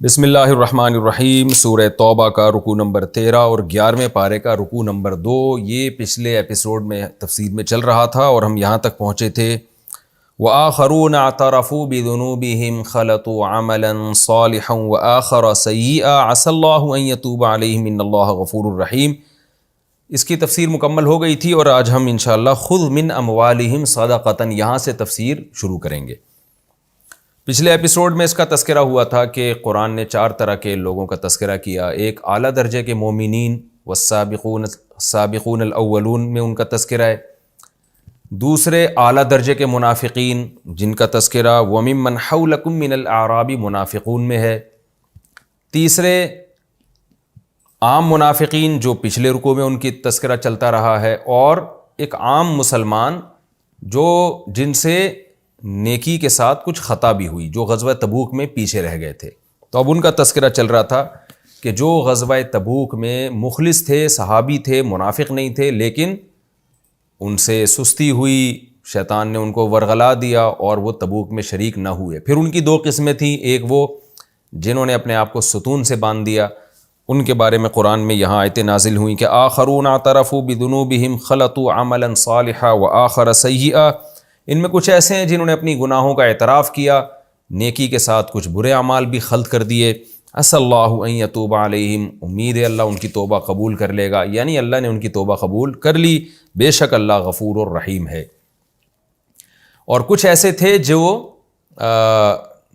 بسم اللہ الرحمن الرحیم۔ سورہ توبہ کا رکوع نمبر 13 اور 11ویں پارے کا رکوع نمبر 2، یہ پچھلے ایپیسوڈ میں تفسیر میں چل رہا تھا اور ہم یہاں تک پہنچے تھے وَآخَرُونَ اعْتَرَفُوا بِذُنُوبِهِمْ خَلَطُوا عَمَلًا صَالِحًا وَآخَرَ سَيِّئًا عَسَى اللَّهُ أَن يَتُوبَ عَلَيْهِمْ إِنَّ اللَّهَ غَفُورٌ رَحِيمٌ۔ اس کی تفسیر مکمل ہو گئی تھی اور آج ہم انشاءاللہ خُذْ مِنْ أَمْوَالِهِمْ صَدَقَةً یہاں سے تفسیر شروع کریں گے۔ پچھلے ایپیسوڈ میں اس کا تذکرہ ہوا تھا کہ قرآن نے 4 طرح کے لوگوں کا تذکرہ کیا۔ ایک اعلیٰ درجے کے مومنین والسابقون الاولون میں ان کا تذکرہ ہے۔ دوسرے اعلیٰ درجے کے منافقین جن کا تذکرہ وَمِمَّنْ حَوْلَكُم مِّنَ الْأَعْرَابِ منافقون میں ہے۔ تیسرے عام منافقین جو پچھلے رکوع میں ان کی تذکرہ چلتا رہا ہے، اور ایک عام مسلمان جن سے نیکی کے ساتھ کچھ خطا بھی ہوئی، جو غزوہ تبوک میں پیچھے رہ گئے تھے۔ تو اب ان کا تذکرہ چل رہا تھا کہ جو غزوہ تبوک میں مخلص تھے، صحابی تھے، منافق نہیں تھے، لیکن ان سے سستی ہوئی، شیطان نے ان کو ورغلا دیا اور وہ تبوک میں شریک نہ ہوئے۔ پھر ان کی 2 قسمیں تھیں، ایک وہ جنہوں نے اپنے آپ کو ستون سے باندھ دیا، ان کے بارے میں قرآن میں یہاں آیتیں نازل ہوئیں کہ آخرون اعترفوا بذنوبہم خلطوا عملا صالحا وآخر سیئا۔ ان میں کچھ ایسے ہیں جنہوں نے اپنی گناہوں کا اعتراف کیا، نیکی کے ساتھ کچھ برے اعمال بھی خلط کر دیے۔ عسى اللہ ان یتوب علیہم، امید ہے اللہ ان کی توبہ قبول کر لے گا، یعنی اللہ نے ان کی توبہ قبول کر لی، بے شک اللہ غفور الرحیم ہے۔ اور کچھ ایسے تھے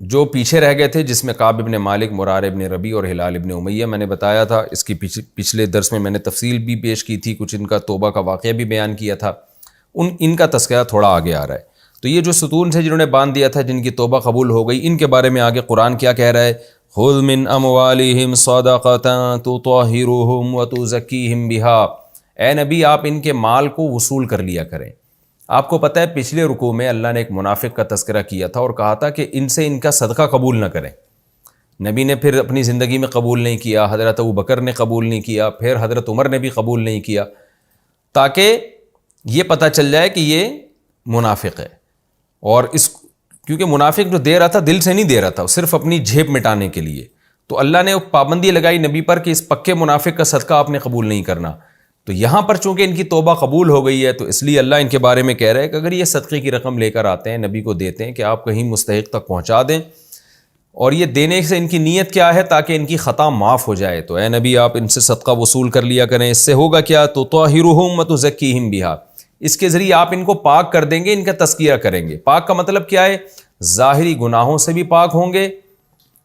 جو پیچھے رہ گئے تھے، جس میں کعب ابن مالک، مرار ابن ربیع اور ہلال ابن امیہ، میں نے بتایا تھا، اس کی پچھلے درس میں نے تفصیل بھی پیش کی تھی، کچھ ان کا توبہ کا واقعہ بھی بیان کیا تھا۔ ان کا تذکرہ تھوڑا آگے آ رہا ہے۔ تو یہ جو ستون سے جنہوں نے باندھ دیا تھا، جن کی توبہ قبول ہو گئی، ان کے بارے میں آگے قرآن کیا کہہ رہا ہے؟ خُذْ مِنْ أَمْوَالِهِمْ صَدَقَةً تُطَهِّرُهُمْ وَتُزَكِّيهِمْ بِهَا۔ اے نبی، آپ ان کے مال کو وصول کر لیا کریں۔ آپ کو پتہ ہے پچھلے رکوع میں اللہ نے ایک منافق کا تذکرہ کیا تھا اور کہا تھا کہ ان سے ان کا صدقہ قبول نہ کریں۔ نبی نے پھر اپنی زندگی میں قبول نہیں کیا، حضرت ابوبکر نے قبول نہیں کیا، پھر حضرت عمر نے بھی قبول نہیں کیا، تاکہ یہ پتہ چل جائے کہ یہ منافق ہے۔ اور کیونکہ منافق جو دے رہا تھا دل سے نہیں دے رہا تھا، صرف اپنی جھیب مٹانے کے لیے، تو اللہ نے پابندی لگائی نبی پر کہ اس پکے منافق کا صدقہ آپ نے قبول نہیں کرنا۔ تو یہاں پر چونکہ ان کی توبہ قبول ہو گئی ہے، تو اس لیے اللہ ان کے بارے میں کہہ رہا ہے کہ اگر یہ صدقے کی رقم لے کر آتے ہیں، نبی کو دیتے ہیں کہ آپ کہیں مستحق تک پہنچا دیں، اور یہ دینے سے ان کی نیت کیا ہے؟ تاکہ ان کی خطا معاف ہو جائے، تو اے نبی آپ ان سے صدقہ وصول کر لیا کریں۔ اس سے ہوگا کیا؟ تطہرہم وتزکیہم بہا، اس کے ذریعے آپ ان کو پاک کر دیں گے، ان کا تزکیہ کریں گے۔ پاک کا مطلب کیا ہے؟ ظاہری گناہوں سے بھی پاک ہوں گے،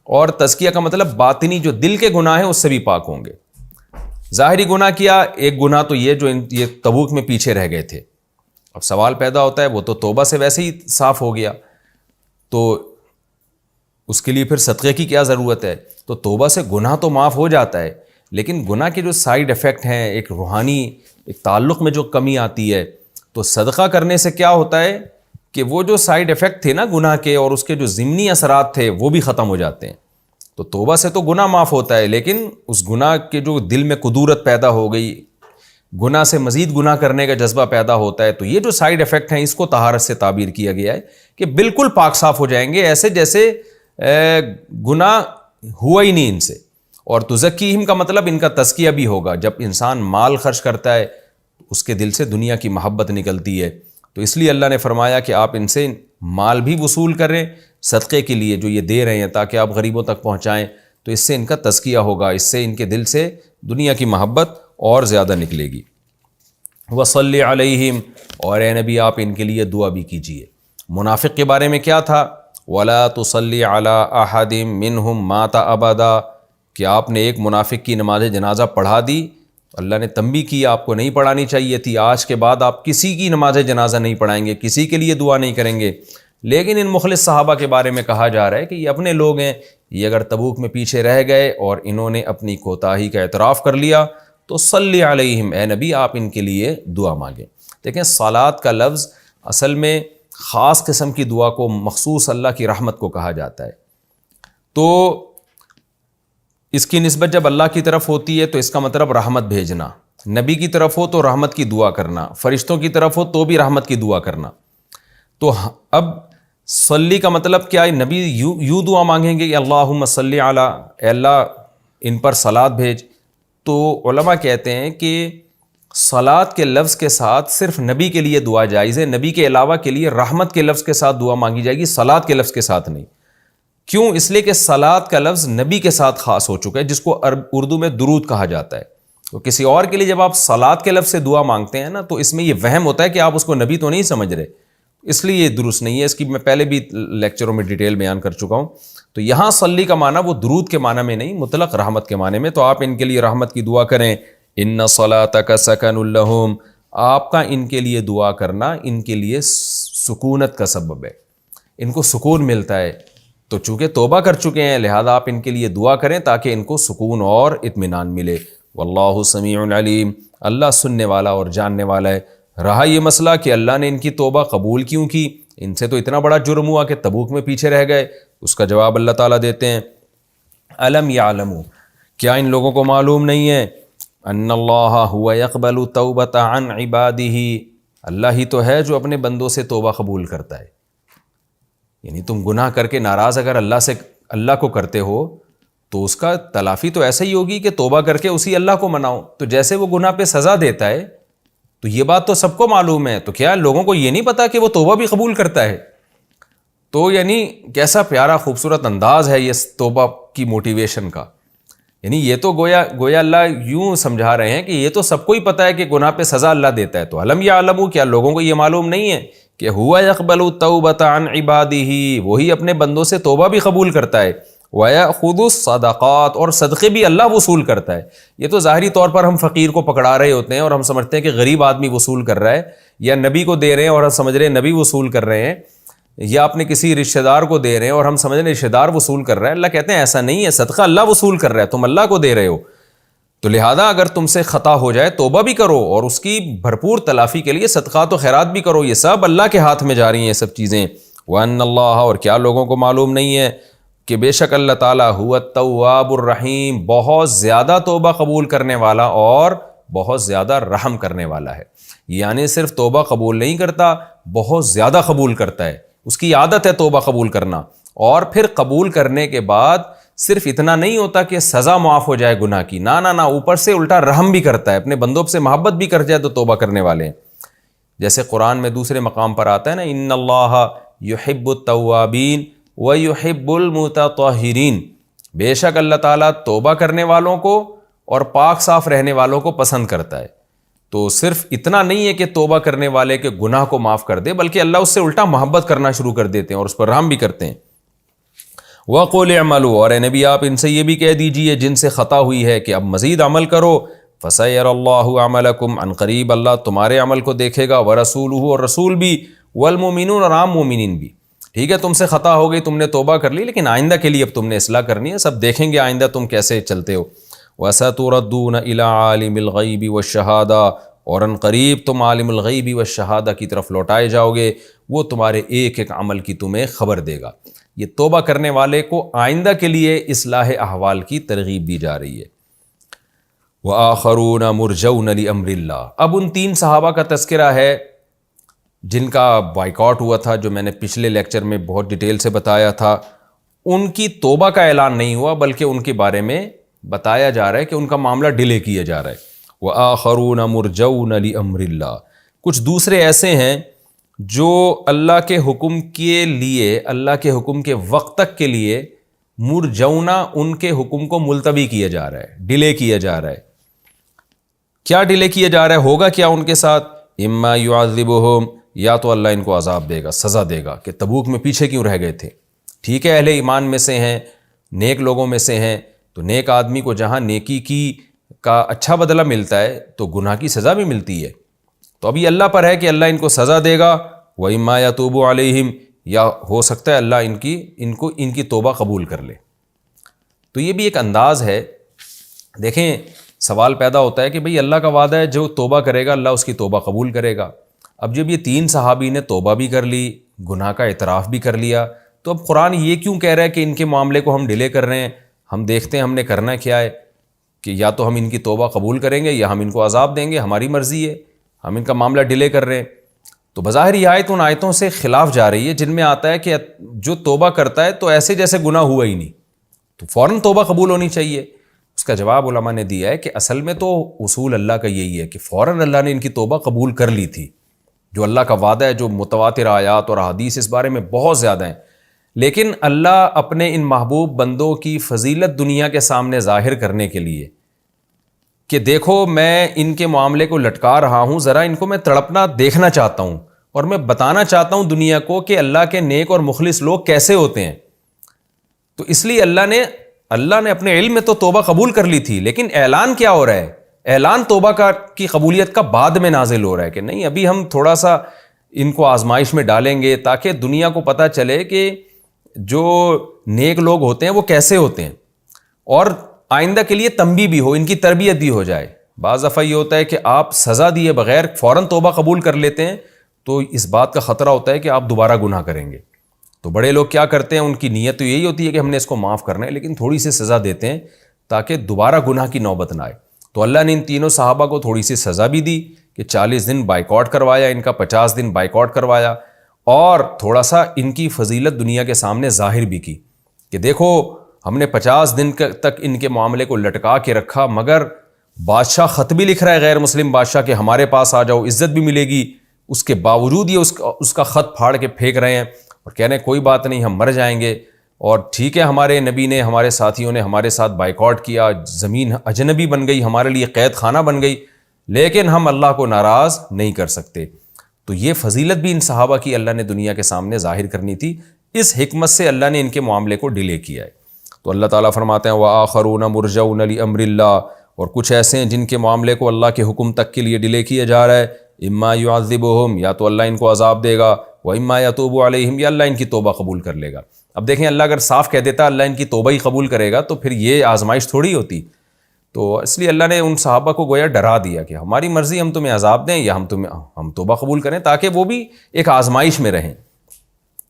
اور تزکیہ کا مطلب باطنی جو دل کے گناہ ہیں اس سے بھی پاک ہوں گے۔ ظاہری گناہ کیا؟ ایک گناہ تو یہ تبوک میں پیچھے رہ گئے تھے۔ اب سوال پیدا ہوتا ہے، وہ تو توبہ سے ویسے ہی صاف ہو گیا، تو اس کے لیے پھر صدقے کی کیا ضرورت ہے؟ تو توبہ سے گناہ تو معاف ہو جاتا ہے، لیکن گناہ کے جو سائیڈ ایفیکٹ ہیں، ایک روحانی ایک تعلق میں جو کمی آتی ہے، تو صدقہ کرنے سے کیا ہوتا ہے کہ وہ جو سائیڈ ایفیکٹ تھے نا گناہ کے، اور اس کے جو ضمنی اثرات تھے، وہ بھی ختم ہو جاتے ہیں۔ تو توبہ سے تو گناہ معاف ہوتا ہے، لیکن اس گناہ کے جو دل میں قدورت پیدا ہو گئی، گناہ سے مزید گناہ کرنے کا جذبہ پیدا ہوتا ہے، تو یہ جو سائیڈ ایفیکٹ ہیں، اس کو طہارت سے تعبیر کیا گیا ہے کہ بالکل پاک صاف ہو جائیں گے، ایسے جیسے گناہ ہوا ہی نہیں ان سے۔ اور تزکیہم کا مطلب ان کا تزکیہ بھی ہوگا۔ جب انسان مال خرچ کرتا ہے، اس کے دل سے دنیا کی محبت نکلتی ہے، تو اس لیے اللہ نے فرمایا کہ آپ ان سے مال بھی وصول کریں صدقے کے لیے، جو یہ دے رہے ہیں تاکہ آپ غریبوں تک پہنچائیں، تو اس سے ان کا تزکیہ ہوگا، اس سے ان کے دل سے دنیا کی محبت اور زیادہ نکلے گی۔ وصلی علیہم، اور اے نبی آپ ان کے لیے دعا بھی کیجیے۔ منافق کے بارے میں کیا تھا؟ ولا تصلی علی احد منہم مات ابدا، کہ آپ نے ایک منافق کی نماز جنازہ پڑھا دی، اللہ نے تنبیہ کی آپ کو نہیں پڑھانی چاہیے تھی، آج کے بعد آپ کسی کی نماز جنازہ نہیں پڑھائیں گے، کسی کے لیے دعا نہیں کریں گے۔ لیکن ان مخلص صحابہ کے بارے میں کہا جا رہا ہے کہ یہ اپنے لوگ ہیں، یہ اگر تبوک میں پیچھے رہ گئے اور انہوں نے اپنی کوتاہی کا اعتراف کر لیا، تو صلی علیہم، اے نبی آپ ان کے لیے دعا مانگیں۔ دیکھیں صلات کا لفظ اصل میں خاص قسم کی دعا کو، مخصوص اللہ کی رحمت کو کہا جاتا ہے، تو اس کی نسبت جب اللہ کی طرف ہوتی ہے تو اس کا مطلب رحمت بھیجنا، نبی کی طرف ہو تو رحمت کی دعا کرنا، فرشتوں کی طرف ہو تو بھی رحمت کی دعا کرنا۔ تو اب صلی کا مطلب کیا ہے؟ نبی یوں دعا مانگیں گے کہ اللہم صلی علی، اے اللہ ان پر صلات بھیج. تو علماء کہتے ہیں کہ صلات کے لفظ کے ساتھ صرف نبی کے لیے دعا جائز ہے، نبی کے علاوہ کے لیے رحمت کے لفظ کے ساتھ دعا مانگی جائے گی، صلات کے لفظ کے ساتھ نہیں. کیوں؟ اس لیے کہ صلات کا لفظ نبی کے ساتھ خاص ہو چکا ہے، جس کو اردو میں درود کہا جاتا ہے. تو کسی اور کے لیے جب آپ صلات کے لفظ سے دعا مانگتے ہیں نا، تو اس میں یہ وہم ہوتا ہے کہ آپ اس کو نبی تو نہیں سمجھ رہے، اس لیے یہ درست نہیں ہے. اس کی میں پہلے بھی لیکچروں میں ڈیٹیل بیان کر چکا ہوں. تو یہاں صلی کا معنی وہ درود کے معنی میں نہیں، مطلق رحمت کے معنی میں. تو آپ ان کے لیے رحمت کی دعا کریں. ان صلاتک سکن لہم، آپ کا ان کے لیے دعا کرنا ان کے لیے سکونت کا سبب ہے، ان کو سکون ملتا ہے. تو چونکہ توبہ کر چکے ہیں لہذا آپ ان کے لیے دعا کریں تاکہ ان کو سکون اور اطمینان ملے. واللہ سمیع علیم، اللہ سننے والا اور جاننے والا ہے. رہا یہ مسئلہ کہ اللہ نے ان کی توبہ قبول کیوں کی، ان سے تو اتنا بڑا جرم ہوا کہ تبوک میں پیچھے رہ گئے، اس کا جواب اللہ تعالیٰ دیتے ہیں الم یعلموا، کیا ان لوگوں کو معلوم نہیں ہے ان اللہ هو يقبل التوبۃ عن عبادہ، اللہ ہی تو ہے جو اپنے بندوں سے توبہ قبول کرتا ہے. یعنی تم گناہ کر کے ناراض اگر اللہ کو کرتے ہو تو اس کا تلافی تو ایسا ہی ہوگی کہ توبہ کر کے اسی اللہ کو مناؤ. تو جیسے وہ گناہ پہ سزا دیتا ہے تو یہ بات تو سب کو معلوم ہے، تو کیا لوگوں کو یہ نہیں پتا کہ وہ توبہ بھی قبول کرتا ہے؟ تو یعنی کیسا پیارا خوبصورت انداز ہے یہ توبہ کی موٹیویشن کا. یعنی یہ تو گویا اللہ یوں سمجھا رہے ہیں کہ یہ تو سب کو ہی پتا ہے کہ گناہ پہ سزا اللہ دیتا ہے. تو الم یعلموا، کیا لوگوں کو یہ معلوم نہیں ہے کہ هو يقبل التوبۃ عن عبادہ، وہی اپنے بندوں سے توبہ بھی قبول کرتا ہے. وَيَأْخُذُ الصَّدَقَاتِ، اور صدقے بھی اللہ وصول کرتا ہے. یہ تو ظاہری طور پر ہم فقیر کو پکڑا رہے ہوتے ہیں اور ہم سمجھتے ہیں کہ غریب آدمی وصول کر رہا ہے، یا نبی کو دے رہے ہیں اور ہم سمجھ رہے ہیں نبی وصول کر رہے ہیں، یا اپنے کسی رشتہ دار کو دے رہے ہیں اور ہم سمجھ رہے ہیں رشتہ دار وصول کر رہا ہے. اللہ کہتے ہیں ایسا نہیں ہے، صدقہ اللہ وصول کر رہا ہے، تم اللہ کو دے رہے ہو. تو لہذا اگر تم سے خطا ہو جائے توبہ بھی کرو اور اس کی بھرپور تلافی کے لیے صدقات و خیرات بھی کرو. یہ سب اللہ کے ہاتھ میں جا رہی ہیں یہ سب چیزیں. وَأَنَّ اللَّهَ، اور کیا لوگوں کو معلوم نہیں ہے کہ بے شک اللہ تعالیٰ هُوَ التَّوَّابُ الرَّحِيمُ، بہت زیادہ توبہ قبول کرنے والا اور بہت زیادہ رحم کرنے والا ہے. یعنی صرف توبہ قبول نہیں کرتا، بہت زیادہ قبول کرتا ہے. اس کی عادت ہے توبہ قبول کرنا، اور پھر قبول کرنے کے بعد صرف اتنا نہیں ہوتا کہ سزا معاف ہو جائے گناہ کی، نہ اوپر سے الٹا رحم بھی کرتا ہے، اپنے بندوں سے محبت بھی کر جائے تو توبہ کرنے والے ہیں. جیسے قرآن میں دوسرے مقام پر آتا ہے نا، ان اللہ یحب التوابین ویحب المتطہرین، بے شک اللہ تعالیٰ توبہ کرنے والوں کو اور پاک صاف رہنے والوں کو پسند کرتا ہے. تو صرف اتنا نہیں ہے کہ توبہ کرنے والے کے گناہ کو معاف کر دے، بلکہ اللہ اس سے الٹا محبت کرنا شروع کر دیتے ہیں اور اس پر رحم بھی کرتے ہیں. وَقُلِ اعْمَلُوا، اور اے نبی آپ ان سے یہ بھی کہہ دیجئے جن سے خطا ہوئی ہے کہ اب مزید عمل کرو. فَسَيَرَ اللَّهُ عَمَلَكُمْ، عن قریب اللہ تمہارے عمل کو دیکھے گا. وَرَسُولُهُ، اور رسول بھی. وَالْمُؤْمِنُونَ، اور عام مومنین بھی. ٹھیک ہے تم سے خطا ہو گئی، تم نے توبہ کر لی، لیکن آئندہ کے لیے اب تم نے اصلاح کرنی ہے، سب دیکھیں گے آئندہ تم کیسے چلتے ہو. وَسَتُرَدُّونَ إِلَىٰ عَالِمِ الْغَيْبِ وَالشَّهَادَةِ، اور ان قریب تم عالم الغیب والشہادہ کی طرف لوٹائے جاؤ گے، وہ تمہارے ایک ایک عمل کی تمہیں خبر دے گا. یہ توبہ کرنے والے کو آئندہ کے لیے اصلاح احوال کی ترغیب دی جا رہی ہے. وَآخَرُونَ مُرْجَوْنَ لِأَمْرِ اللَّهِ، اب ان تین صحابہ کا تذکرہ ہے جن کا بائیکاٹ ہوا تھا، جو میں نے پچھلے لیکچر میں بہت ڈیٹیل سے بتایا تھا. ان کی توبہ کا اعلان نہیں ہوا بلکہ ان کے بارے میں بتایا جا رہا ہے کہ ان کا معاملہ ڈیلے کیا جا رہا ہے. وَآخَرُونَ مُرْجَوْنَ لِأَمْرِ اللَّهِ، کچھ دوسرے ایسے ہیں جو اللہ کے حکم کے لیے، اللہ کے حکم کے وقت تک کے لیے مرجونا، ان کے حکم کو ملتوی کیا جا رہا ہے، ڈیلے کیا جا رہا ہے. کیا ڈیلے کیا جا رہا ہے؟ ہوگا کیا ان کے ساتھ؟ اما یعذبہم، یا تو اللہ ان کو عذاب دے گا، سزا دے گا کہ تبوک میں پیچھے کیوں رہ گئے تھے. ٹھیک ہے اہل ایمان میں سے ہیں، نیک لوگوں میں سے ہیں، تو نیک آدمی کو جہاں نیکی کی کا اچھا بدلہ ملتا ہے تو گناہ کی سزا بھی ملتی ہے. تو ابھی اللہ پر ہے کہ اللہ ان کو سزا دے گا. وَإِمَّا يَتُوبُ عَلَيْهِمْ، یا ہو سکتا ہے اللہ ان کی توبہ قبول کر لے. تو یہ بھی ایک انداز ہے. دیکھیں سوال پیدا ہوتا ہے کہ بھئی اللہ کا وعدہ ہے جو توبہ کرے گا اللہ اس کی توبہ قبول کرے گا. اب جب یہ تین صحابی نے توبہ بھی کر لی، گناہ کا اعتراف بھی کر لیا، تو اب قرآن یہ کیوں کہہ رہا ہے کہ ان کے معاملے کو ہم ڈیلے کر رہے ہیں؟ ہم دیکھتے ہیں ہم نے کرنا کیا ہے، کہ یا تو ہم ان کی توبہ قبول کریں گے یا ہم ان کو عذاب دیں گے، ہماری مرضی ہے، ہم ان کا معاملہ ڈیلے کر رہے ہیں. تو بظاہر یہ آیت ان آیتوں سے خلاف جا رہی ہے جن میں آتا ہے کہ جو توبہ کرتا ہے تو ایسے جیسے گناہ ہوا ہی نہیں، تو فوراً توبہ قبول ہونی چاہیے۔ اس کا جواب علماء نے دیا ہے کہ اصل میں تو اصول اللہ کا یہی ہے کہ فوراً اللہ نے ان کی توبہ قبول کر لی تھی، جو اللہ کا وعدہ ہے، جو متواتر آیات اور احادیث اس بارے میں بہت زیادہ ہیں، لیکن اللہ اپنے ان محبوب بندوں کی فضیلت دنیا کے سامنے ظاہر کرنے کے لیے کہ دیکھو میں ان کے معاملے کو لٹکا رہا ہوں، ذرا ان کو میں تڑپنا دیکھنا چاہتا ہوں، اور میں بتانا چاہتا ہوں دنیا کو کہ اللہ کے نیک اور مخلص لوگ کیسے ہوتے ہیں۔ تو اس لیے اللہ نے اپنے علم میں تو توبہ قبول کر لی تھی، لیکن اعلان کیا ہو رہا ہے؟ اعلان توبہ کی قبولیت کا بعد میں نازل ہو رہا ہے کہ نہیں، ابھی ہم تھوڑا سا ان کو آزمائش میں ڈالیں گے تاکہ دنیا کو پتہ چلے کہ جو نیک لوگ ہوتے ہیں وہ کیسے ہوتے ہیں، اور آئندہ کے لیے تنبیہ بھی ہو، ان کی تربیت بھی ہو جائے۔ بعض دفعہ یہ ہوتا ہے کہ آپ سزا دیے بغیر فوراً توبہ قبول کر لیتے ہیں تو اس بات کا خطرہ ہوتا ہے کہ آپ دوبارہ گناہ کریں گے۔ تو بڑے لوگ کیا کرتے ہیں، ان کی نیت تو یہی ہوتی ہے کہ ہم نے اس کو معاف کرنا ہے، لیکن تھوڑی سی سزا دیتے ہیں تاکہ دوبارہ گناہ کی نوبت نہ آئے۔ تو اللہ نے ان تینوں صحابہ کو تھوڑی سی سزا بھی دی کہ 40 دن بائیکاٹ کروایا، ان کا 50 دن بائیکاٹ کروایا، اور تھوڑا سا ان کی فضیلت دنیا کے سامنے ظاہر بھی کی کہ دیکھو ہم نے 50 دن تک ان کے معاملے کو لٹکا کے رکھا، مگر بادشاہ خط بھی لکھ رہا ہے غیر مسلم بادشاہ کہ ہمارے پاس آ جاؤ، عزت بھی ملے گی، اس کے باوجود یہ اس کا خط پھاڑ کے پھینک رہے ہیں اور کہہ رہے ہیں کوئی بات نہیں، ہم مر جائیں گے۔ اور ٹھیک ہے، ہمارے نبی نے، ہمارے ساتھیوں نے ہمارے ساتھ بائیکاٹ کیا، زمین اجنبی بن گئی، ہمارے لیے قید خانہ بن گئی، لیکن ہم اللہ کو ناراض نہیں کر سکتے۔ تو یہ فضیلت بھی ان صحابہ کی اللہ نے دنیا کے سامنے ظاہر کرنی تھی، اس حکمت سے اللہ نے ان کے معاملے کو ڈیلے کیا ہے۔ تو اللہ تعالیٰ فرماتے ہیں وَآخَرُونَ مُرْجَوْنَ لِأَمْرِ اللَّهِ، اور کچھ ایسے ہیں جن کے معاملے کو اللہ کے حکم تک کے لیے ڈیلے کیا جا رہا ہے، اما يعذبهم، یا تو اللہ ان کو عذاب دے گا، وَإِمَّا يَتُوبُ عَلَيْهِمْ، یا اللہ ان کی توبہ قبول کر لے گا۔ اب دیکھیں اللہ اگر صاف کہہ دیتا اللہ ان کی توبہ ہی قبول کرے گا تو پھر یہ آزمائش تھوڑی ہوتی۔ تو اس لیے اللہ نے ان صحابہ کو گویا ڈرا دیا کہ ہماری مرضی، ہم تمہیں عذاب دیں یا ہم توبہ قبول کریں، تاکہ وہ بھی ایک آزمائش میں رہیں۔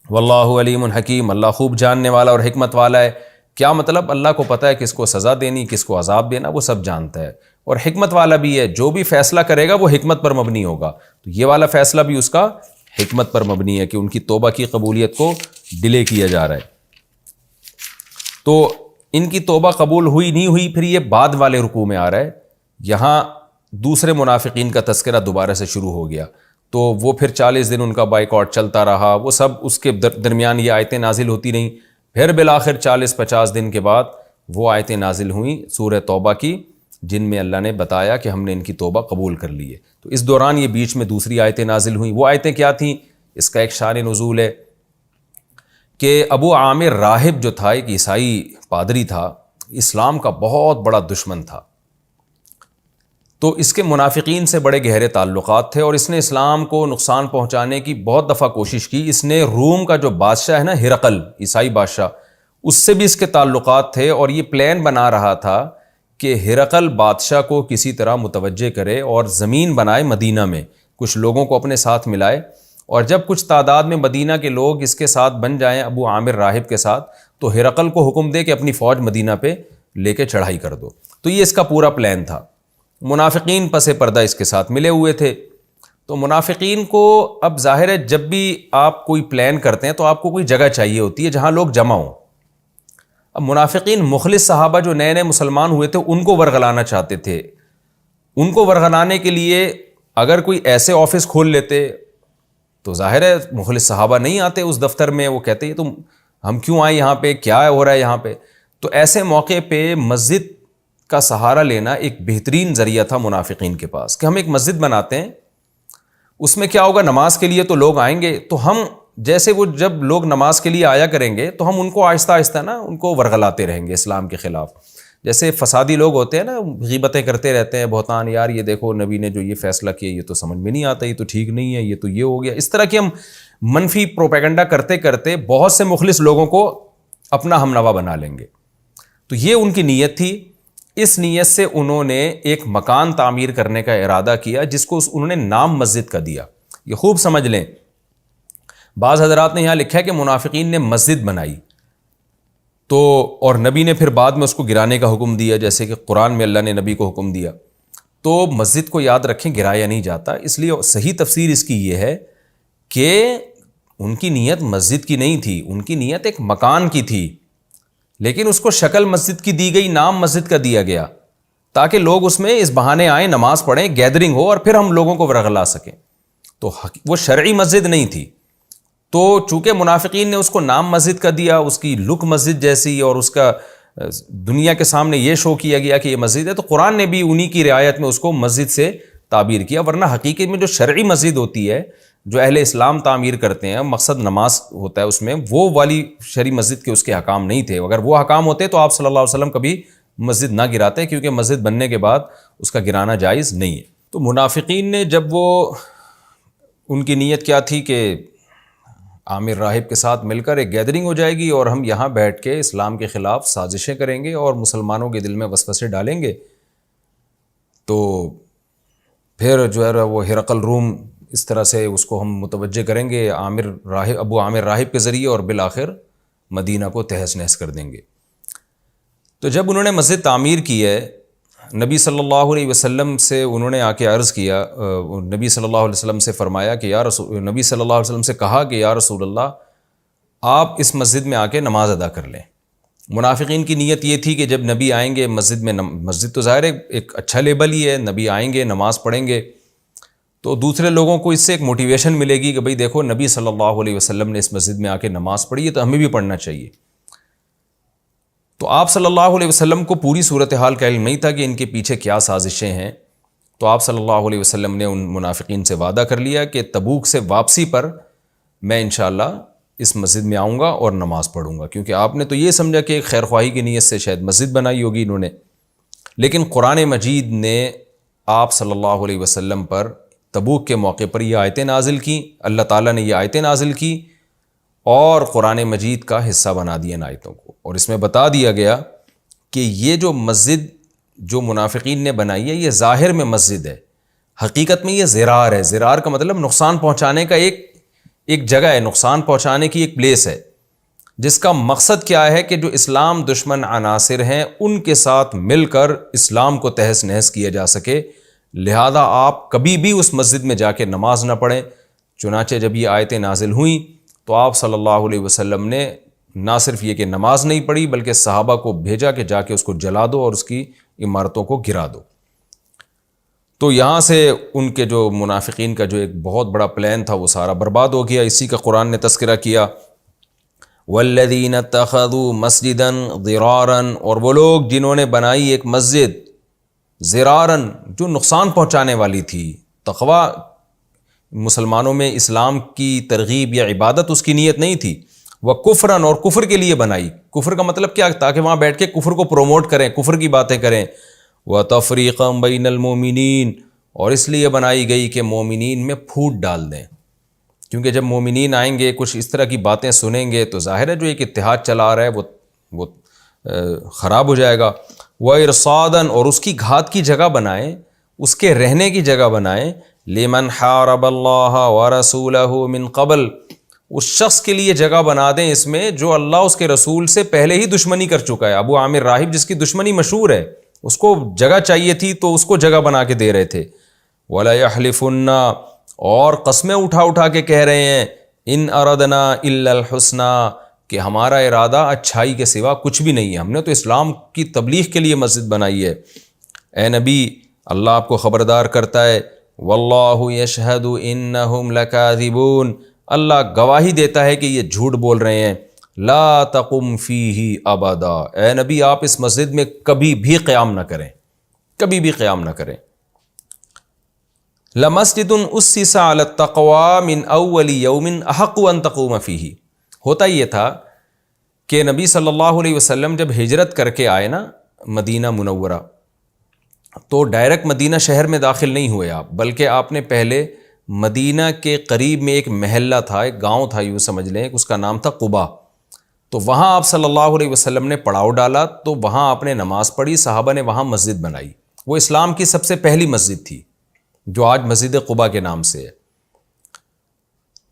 واللہ علیم حکیم، اللہ خوب جاننے والا اور حکمت والا ہے۔ کیا مطلب؟ اللہ کو پتہ ہے کس کو سزا دینی، کس کو عذاب دینا، وہ سب جانتا ہے، اور حکمت والا بھی ہے، جو بھی فیصلہ کرے گا وہ حکمت پر مبنی ہوگا۔ تو یہ والا فیصلہ بھی اس کا حکمت پر مبنی ہے کہ ان کی توبہ کی قبولیت کو ڈیلے کیا جا رہا ہے۔ تو ان کی توبہ قبول ہوئی نہیں ہوئی، پھر یہ بعد والے رکوع میں آ رہا ہے، یہاں دوسرے منافقین کا تذکرہ دوبارہ سے شروع ہو گیا۔ تو وہ پھر 40 دن ان کا بائیکاٹ چلتا رہا، وہ سب اس کے درمیان یہ آیتیں نازل ہوتی رہیں، پھر بالآخر 40-50 دن کے بعد وہ آیتیں نازل ہوئیں سورہ توبہ کی، جن میں اللہ نے بتایا کہ ہم نے ان کی توبہ قبول کر لی ہے۔ تو اس دوران یہ بیچ میں دوسری آیتیں نازل ہوئیں۔ وہ آیتیں کیا تھیں؟ اس کا ایک شان نزول ہے کہ ابو عامر راہب جو تھا، ایک عیسائی پادری تھا، اسلام کا بہت بڑا دشمن تھا، تو اس کے منافقین سے بڑے گہرے تعلقات تھے، اور اس نے اسلام کو نقصان پہنچانے کی بہت دفعہ کوشش کی۔ اس نے روم کا جو بادشاہ ہے نا، ہرقل، عیسائی بادشاہ، اس سے بھی اس کے تعلقات تھے، اور یہ پلان بنا رہا تھا کہ ہرقل بادشاہ کو کسی طرح متوجہ کرے اور زمین بنائے مدینہ میں، کچھ لوگوں کو اپنے ساتھ ملائے، اور جب کچھ تعداد میں مدینہ کے لوگ اس کے ساتھ بن جائیں ابو عامر راہب کے ساتھ، تو ہرقل کو حکم دے کہ اپنی فوج مدینہ پہ لے کے چڑھائی کر دو۔ تو یہ اس کا پورا پلان تھا۔ منافقین پس پردہ اس کے ساتھ ملے ہوئے تھے۔ تو منافقین کو اب ظاہر ہے جب بھی آپ کوئی پلان کرتے ہیں تو آپ کو کوئی جگہ چاہیے ہوتی ہے جہاں لوگ جمع ہوں۔ اب منافقین مخلص صحابہ جو نئے نئے مسلمان ہوئے تھے ان کو ورغلانا چاہتے تھے۔ ان کو ورغلانے کے لیے اگر کوئی ایسے آفس کھول لیتے تو ظاہر ہے مخلص صحابہ نہیں آتے اس دفتر میں، وہ کہتے ہیں تم ہم کیوں آئے یہاں پہ، کیا ہو رہا ہے یہاں پہ۔ تو ایسے موقع پہ مسجد کا سہارا لینا ایک بہترین ذریعہ تھا منافقین کے پاس، کہ ہم ایک مسجد بناتے ہیں، اس میں کیا ہوگا، نماز کے لیے تو لوگ آئیں گے، تو ہم جیسے وہ جب لوگ نماز کے لیے آیا کریں گے تو ہم ان کو آہستہ آہستہ ان کو ورغلاتے رہیں گے اسلام کے خلاف۔ جیسے فسادی لوگ ہوتے ہیں نا، غیبتیں کرتے رہتے ہیں، بہتان، یار یہ دیکھو نبی نے جو یہ فیصلہ کیا یہ تو سمجھ میں نہیں آتا، یہ تو ٹھیک نہیں ہے، یہ تو یہ ہو گیا۔ اس طرح کی ہم منفی پروپیگنڈا کرتے کرتے بہت سے مخلص لوگوں کو اپنا ہم نوا بنا لیں گے۔ تو یہ ان کی نیت تھی۔ اس نیت سے انہوں نے ایک مکان تعمیر کرنے کا ارادہ کیا جس کو انہوں نے نام مسجد کا دیا۔ یہ خوب سمجھ لیں، بعض حضرات نے یہاں لکھا ہے کہ منافقین نے مسجد بنائی تو، اور نبی نے پھر بعد میں اس کو گرانے کا حکم دیا، جیسے کہ قرآن میں اللہ نے نبی کو حکم دیا۔ تو مسجد کو یاد رکھیں گرایا نہیں جاتا، اس لیے صحیح تفسیر اس کی یہ ہے کہ ان کی نیت مسجد کی نہیں تھی، ان کی نیت ایک مکان کی تھی، لیکن اس کو شکل مسجد کی دی گئی، نام مسجد کا دیا گیا، تاکہ لوگ اس میں اس بہانے آئیں، نماز پڑھیں، گیدرنگ ہو، اور پھر ہم لوگوں کو ورغلا سکیں۔ تو وہ شرعی مسجد نہیں تھی۔ تو چونکہ منافقین نے اس کو نام مسجد کا دیا، اس کی لک مسجد جیسی، اور اس کا دنیا کے سامنے یہ شو کیا گیا کہ یہ مسجد ہے، تو قرآن نے بھی انہی کی رعایت میں اس کو مسجد سے تعبیر کیا۔ ورنہ حقیقت میں جو شرعی مسجد ہوتی ہے، جو اہل اسلام تعمیر کرتے ہیں، مقصد نماز ہوتا ہے اس میں، وہ والی شرعی مسجد کے اس کے حکام نہیں تھے۔ اگر وہ حکام ہوتے تو آپ صلی اللہ علیہ وسلم کبھی مسجد نہ گراتے، کیونکہ مسجد بننے کے بعد اس کا گرانا جائز نہیں ہے۔ تو منافقین نے جب وہ، ان کی نیت کیا تھی کہ عامر راہب کے ساتھ مل کر ایک گیدرنگ ہو جائے گی اور ہم یہاں بیٹھ کے اسلام کے خلاف سازشیں کریں گے اور مسلمانوں کے دل میں وسوسے ڈالیں گے، تو پھر جو ہے وہ ہرقل روم اس طرح سے اس کو ہم متوجہ کریں گے ابو عامر راہب کے ذریعے، اور بالآخر مدینہ کو تہس نہس کر دیں گے۔ تو جب انہوں نے مسجد تعمیر کی ہے، نبی صلی اللہ علیہ وسلم سے انہوں نے آ کے عرض کیا، نبی صلی اللہ علیہ وسلم سے فرمایا کہ نبی صلی اللہ علیہ وسلم سے کہا کہ یا رسول اللہ، آپ اس مسجد میں آ کے نماز ادا کر لیں۔ منافقین کی نیت یہ تھی کہ جب نبی آئیں گے مسجد میں، مسجد تو ظاہر ہے ایک اچھا لیبل ہی ہے، نبی آئیں گے نماز پڑھیں گے تو دوسرے لوگوں کو اس سے ایک موٹیویشن ملے گی کہ بھئی دیکھو نبی صلی اللہ علیہ وسلم نے اس مسجد میں آ کے نماز پڑھی ہے تو ہمیں بھی پڑھنا چاہیے۔ تو آپ صلی اللہ علیہ وسلم کو پوری صورتحال کا علم نہیں تھا کہ ان کے پیچھے کیا سازشیں ہیں، تو آپ صلی اللہ علیہ وسلم نے ان منافقین سے وعدہ کر لیا کہ تبوک سے واپسی پر میں انشاءاللہ اس مسجد میں آؤں گا اور نماز پڑھوں گا، کیونکہ آپ نے تو یہ سمجھا کہ خیر خواہی کی نیت سے شاید مسجد بنائی ہوگی انہوں نے، لیکن قرآن مجید نے آپ صلی اللہ علیہ وسلم پر تبوک کے موقع پر یہ آیتیں نازل کی، اللہ تعالیٰ نے یہ آیتیں نازل کی اور قرآن مجید کا حصہ بنا دیا ان آیتوں کو، اور اس میں بتا دیا گیا کہ یہ جو مسجد جو منافقین نے بنائی ہے یہ ظاہر میں مسجد ہے، حقیقت میں یہ زرار ہے۔ زرار کا مطلب نقصان پہنچانے کا ایک جگہ ہے، نقصان پہنچانے کی ایک پلیس ہے، جس کا مقصد کیا ہے کہ جو اسلام دشمن عناصر ہیں ان کے ساتھ مل کر اسلام کو تہس نہس کیا جا سکے، لہذا آپ کبھی بھی اس مسجد میں جا کے نماز نہ پڑھیں۔ چنانچہ جب یہ آیتیں نازل ہوئیں تو آپ صلی اللہ علیہ وسلم نے نہ صرف یہ کہ نماز نہیں پڑھی بلکہ صحابہ کو بھیجا کہ جا کے اس کو جلا دو اور اس کی عمارتوں کو گرا دو۔ تو یہاں سے ان کے جو منافقین کا جو ایک بہت بڑا پلان تھا وہ سارا برباد ہو گیا۔ اسی کا قرآن نے تذکرہ کیا، والذین اتخذوا مسجدا ضرارا، اور وہ لوگ جنہوں نے بنائی ایک مسجد ضرارا جو نقصان پہنچانے والی تھی۔ تقویٰ مسلمانوں میں اسلام کی ترغیب یا عبادت اس کی نیت نہیں تھی، وہ کفرن، اور کفر کے لیے بنائی۔ کفر کا مطلب کیا؟ تاکہ وہاں بیٹھ کے کفر کو پروموٹ کریں، کفر کی باتیں کریں۔ وَتَفْرِيقًا بَيْنَ الْمُؤْمِنِينَ، اور اس لیے بنائی گئی کہ مومنین میں پھوٹ ڈال دیں، کیونکہ جب مومنین آئیں گے کچھ اس طرح کی باتیں سنیں گے تو ظاہر ہے جو ایک اتحاد چلا رہا ہے وہ خراب ہو جائے گا۔ وَإِرْصَادًا، اور اس کی گھات کی جگہ بنائیں، اس کے رہنے کی جگہ بنائیں۔ لِمَنْ حَارَبَ اللَّهَ وَرَسُولَهُ مِنْ قَبْلُ، اس شخص کے لیے جگہ بنا دیں اس میں جو اللہ اس کے رسول سے پہلے ہی دشمنی کر چکا ہے۔ ابو عامر راہب جس کی دشمنی مشہور ہے، اس کو جگہ چاہیے تھی تو اس کو جگہ بنا کے دے رہے تھے۔ وَلَا يَحْلِفُنَّ، اور قسمیں اٹھا اٹھا کے کہہ رہے ہیں، إِنْ أَرَدْنَا إِلَّا الْحُسْنَى، کہ ہمارا ارادہ اچھائی کے سوا کچھ بھی نہیں ہے، ہم نے تو اسلام کی تبلیغ کے لیے مسجد بنائی ہے۔ اے نبی، اللہ آپ کو خبردار کرتا ہے، وَاللَّهُ يَشْهَدُ إِنَّهُمْ لَكَاذِبُونَ، اللہ گواہی دیتا ہے کہ یہ جھوٹ بول رہے ہیں۔ لا تقم فیہ ابدا، اے نبی آپ اس مسجد میں کبھی بھی قیام نہ کریں، کبھی بھی قیام نہ کریں۔ لمسجد اسس علی التقوی من اول یوم احق ان تقوم فیہ، ہوتا یہ تھا کہ نبی صلی اللہ علیہ وسلم جب ہجرت کر کے آئے نا مدینہ منورہ، تو ڈائریکٹ مدینہ شہر میں داخل نہیں ہوئے آپ، بلکہ آپ نے پہلے مدینہ کے قریب میں ایک محلہ تھا، ایک گاؤں تھا یوں سمجھ لیں، اس کا نام تھا قبا، تو وہاں آپ صلی اللہ علیہ وسلم نے پڑاؤ ڈالا، تو وہاں آپ نے نماز پڑھی، صحابہ نے وہاں مسجد بنائی۔ وہ اسلام کی سب سے پہلی مسجد تھی جو آج مسجد قبا کے نام سے ہے۔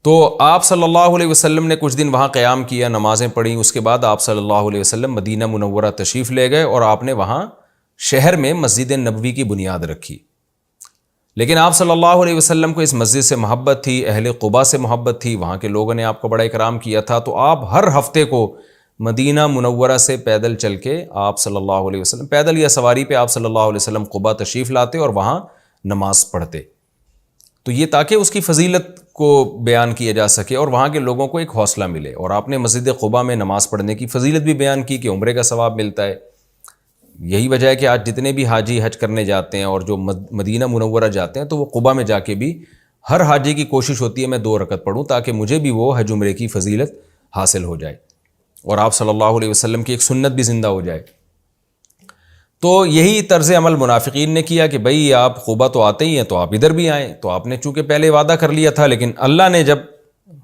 تو آپ صلی اللہ علیہ وسلم نے کچھ دن وہاں قیام کیا، نمازیں پڑھیں، اس کے بعد آپ صلی اللہ علیہ وسلم مدینہ منورہ تشریف لے گئے اور آپ نے وہاں شہر میں مسجد نبوی کی بنیاد رکھی۔ لیکن آپ صلی اللہ علیہ وسلم کو اس مسجد سے محبت تھی، اہل قباء سے محبت تھی، وہاں کے لوگوں نے آپ کا بڑا اکرام کیا تھا، تو آپ ہر ہفتے کو مدینہ منورہ سے پیدل چل کے آپ صلی اللہ علیہ وسلم، پیدل یا سواری پہ آپ صلی اللہ علیہ وسلم قباء تشریف لاتے اور وہاں نماز پڑھتے. تو یہ تاکہ اس کی فضیلت کو بیان کیا جا سکے اور وہاں کے لوگوں کو ایک حوصلہ ملے. اور آپ نے مسجد قباء میں نماز پڑھنے کی فضیلت بھی بیان کی کہ عمرے کا ثواب ملتا ہے. یہی وجہ ہے کہ آج جتنے بھی حاجی حج کرنے جاتے ہیں اور جو مدینہ منورہ جاتے ہیں تو وہ قباء میں جا کے بھی ہر حاجی کی کوشش ہوتی ہے میں 2 رکعت پڑھوں تاکہ مجھے بھی وہ حج عمرے کی فضیلت حاصل ہو جائے اور آپ صلی اللہ علیہ وسلم کی ایک سنت بھی زندہ ہو جائے. تو یہی طرز عمل منافقین نے کیا کہ بھئی آپ قباء تو آتے ہی ہیں تو آپ ادھر بھی آئیں. تو آپ نے چونکہ پہلے وعدہ کر لیا تھا، لیکن اللہ نے جب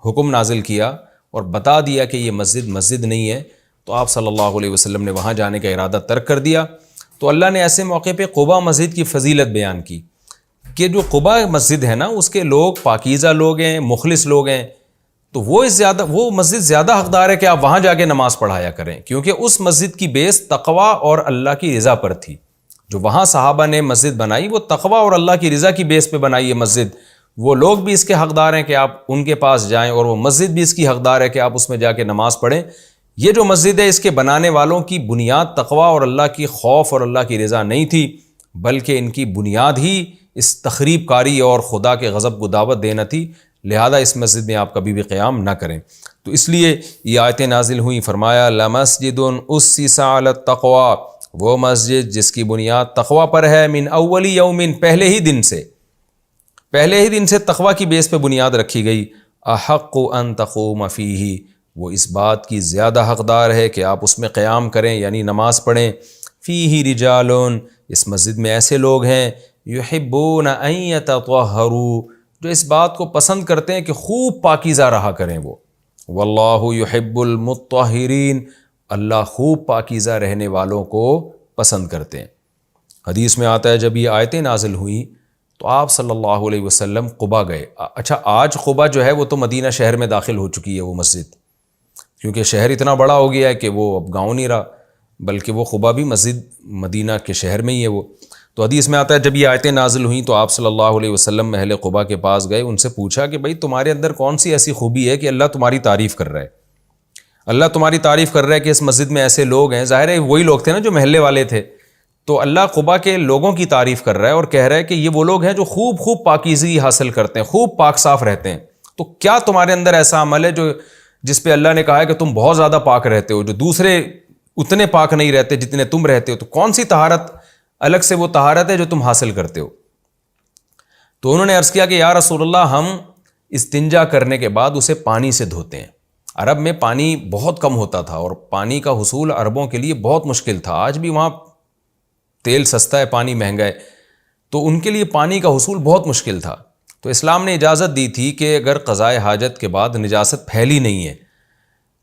حکم نازل کیا اور بتا دیا کہ یہ مسجد نہیں ہے تو آپ صلی اللہ علیہ وسلم نے وہاں جانے کا ارادہ ترک کر دیا. تو اللہ نے ایسے موقع پہ قباء مسجد کی فضیلت بیان کی کہ جو قباء مسجد ہے نا اس کے لوگ پاکیزہ لوگ ہیں، مخلص لوگ ہیں، تو وہ مسجد زیادہ حقدار ہے کہ آپ وہاں جا کے نماز پڑھایا کریں، کیونکہ اس مسجد کی بیس تقوی اور اللہ کی رضا پر تھی. جو وہاں صحابہ نے مسجد بنائی وہ تقوی اور اللہ کی رضا کی بیس پہ بنائی ہے مسجد. وہ لوگ بھی اس کے حقدار ہیں کہ آپ ان کے پاس جائیں اور وہ مسجد بھی اس کی حقدار ہے کہ آپ اس میں جا کے نماز پڑھیں. یہ جو مسجد ہے اس کے بنانے والوں کی بنیاد تقوی اور اللہ کی خوف اور اللہ کی رضا نہیں تھی، بلکہ ان کی بنیاد ہی اس تخریب کاری اور خدا کے غضب کو دعوت دینا تھی. لہذا اس مسجد میں آپ کبھی بھی قیام نہ کریں. تو اس لیے یہ آیتیں نازل ہوئیں، فرمایا لمسجد اسس علی التقوی، وہ مسجد جس کی بنیاد تقوی پر ہے، من اول یوم، پہلے ہی دن سے تقوی کی بیس پہ بنیاد رکھی گئی، احق ان تقوم فیہ، وہ اس بات کی زیادہ حقدار ہے کہ آپ اس میں قیام کریں یعنی نماز پڑھیں. فیہ رجال، اس مسجد میں ایسے لوگ ہیں، یحبون ان یتطہروا، جو اس بات کو پسند کرتے ہیں کہ خوب پاکیزہ رہا کریں وہ. واللہ یحب المطہرین، اللہ خوب پاکیزہ رہنے والوں کو پسند کرتے ہیں. حدیث میں آتا ہے جب یہ آیتیں نازل ہوئیں تو آپ صلی اللہ علیہ وسلم قباء گئے. اچھا آج قباء جو ہے وہ تو مدینہ شہر میں داخل ہو چکی ہے وہ مسجد، کیونکہ شہر اتنا بڑا ہو گیا ہے کہ وہ اب گاؤں نہیں رہا، بلکہ وہ قباء بھی مسجد مدینہ کے شہر میں ہی ہے وہ. تو حدیث میں آتا ہے جب یہ آیتیں نازل ہوئیں تو آپ صلی اللہ علیہ وسلم اہل قباء کے پاس گئے، ان سے پوچھا کہ بھئی تمہارے اندر کون سی ایسی خوبی ہے کہ اللہ تمہاری تعریف کر رہا ہے، اللہ تمہاری تعریف کر رہا ہے کہ اس مسجد میں ایسے لوگ ہیں. ظاہر ہے وہی لوگ تھے نا جو محلے والے تھے، تو اللہ قباء کے لوگوں کی تعریف کر رہا ہے اور کہہ رہا ہے کہ یہ وہ لوگ ہیں جو خوب پاکیزگی حاصل کرتے ہیں، خوب پاک صاف رہتے ہیں. تو کیا تمہارے اندر ایسا عمل ہے جس پہ اللہ نے کہا ہے کہ تم بہت زیادہ پاک رہتے ہو، جو دوسرے اتنے پاک نہیں رہتے جتنے تم رہتے ہو؟ تو کون سی طہارت الگ سے وہ طہارت ہے جو تم حاصل کرتے ہو؟ تو انہوں نے عرض کیا کہ یا رسول اللہ، ہم استنجا کرنے کے بعد اسے پانی سے دھوتے ہیں. عرب میں پانی بہت کم ہوتا تھا اور پانی کا حصول عربوں کے لیے بہت مشکل تھا. آج بھی وہاں تیل سستا ہے، پانی مہنگا ہے، تو ان کے لیے پانی کا حصول بہت مشکل تھا. تو اسلام نے اجازت دی تھی کہ اگر قضائے حاجت کے بعد نجاست پھیلی نہیں ہے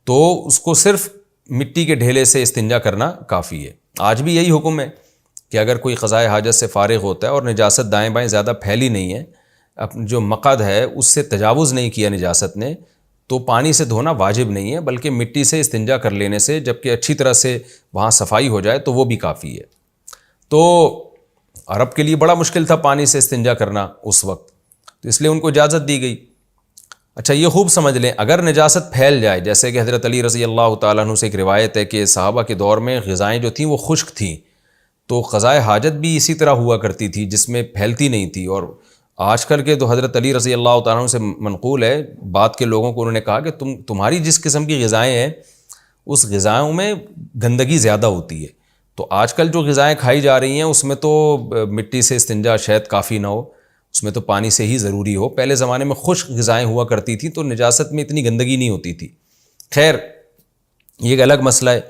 تو اس کو صرف مٹی کے ڈھیلے سے استنجا کرنا کافی ہے. آج بھی یہی حکم ہے کہ اگر کوئی قضائے حاجت سے فارغ ہوتا ہے اور نجاست دائیں بائیں زیادہ پھیلی نہیں ہے، جو مقد ہے اس سے تجاوز نہیں کیا نجاست نے، تو پانی سے دھونا واجب نہیں ہے، بلکہ مٹی سے استنجا کر لینے سے جبکہ اچھی طرح سے وہاں صفائی ہو جائے تو وہ بھی کافی ہے. تو عرب کے لیے بڑا مشکل تھا پانی سے استنجا کرنا اس وقت، تو اس لیے ان کو اجازت دی گئی. اچھا یہ خوب سمجھ لیں، اگر نجاست پھیل جائے، جیسے کہ حضرت علی رضی اللہ تعالیٰ عنہ سے ایک روایت ہے کہ صحابہ کے دور میں غذائیں جو تھیں وہ خشک تھیں، تو قضائے حاجت بھی اسی طرح ہوا کرتی تھی جس میں پھیلتی نہیں تھی. اور آج کل کے تو حضرت علی رضی اللہ تعالیٰ عنہ سے منقول ہے بعد کے لوگوں کو، انہوں نے کہا کہ تمہاری جس قسم کی غذائیں ہیں اس غذاؤں میں گندگی زیادہ ہوتی ہے. تو آج کل جو غذائیں کھائی جا رہی ہیں اس میں تو مٹی سے استنجا شاید کافی نہ ہو، اس میں تو پانی سے ہی ضروری ہو. پہلے زمانے میں خشک غذائیں ہوا کرتی تھیں تو نجاست میں اتنی گندگی نہیں ہوتی تھی. خیر یہ ایک الگ مسئلہ ہے.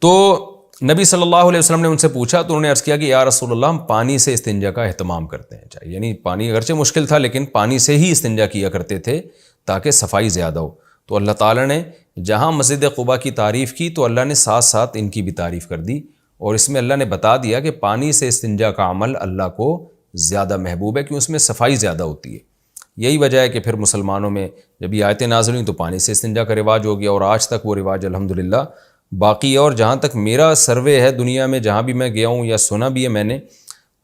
تو نبی صلی اللہ علیہ وسلم نے ان سے پوچھا تو انہوں نے عرض کیا کہ یا رسول اللہ، ہم پانی سے استنجا کا اہتمام کرتے ہیں. یعنی پانی اگرچہ مشکل تھا لیکن پانی سے ہی استنجا کیا کرتے تھے تاکہ صفائی زیادہ ہو. تو اللہ تعالیٰ نے جہاں مسجد قباء کی تعریف کی تو اللہ نے ساتھ ساتھ ان کی بھی تعریف کر دی، اور اس میں اللہ نے بتا دیا کہ پانی سے استنجا کا عمل اللہ کو زیادہ محبوب ہے، کیوں اس میں صفائی زیادہ ہوتی ہے. یہی وجہ ہے کہ پھر مسلمانوں میں جب یہ آیتیں نازل ہوئیں تو پانی سے استنجا کا رواج ہو گیا، اور آج تک وہ رواج الحمدللہ باقی ہے. اور جہاں تک میرا سروے ہے دنیا میں، جہاں بھی میں گیا ہوں یا سنا بھی ہے میں نے،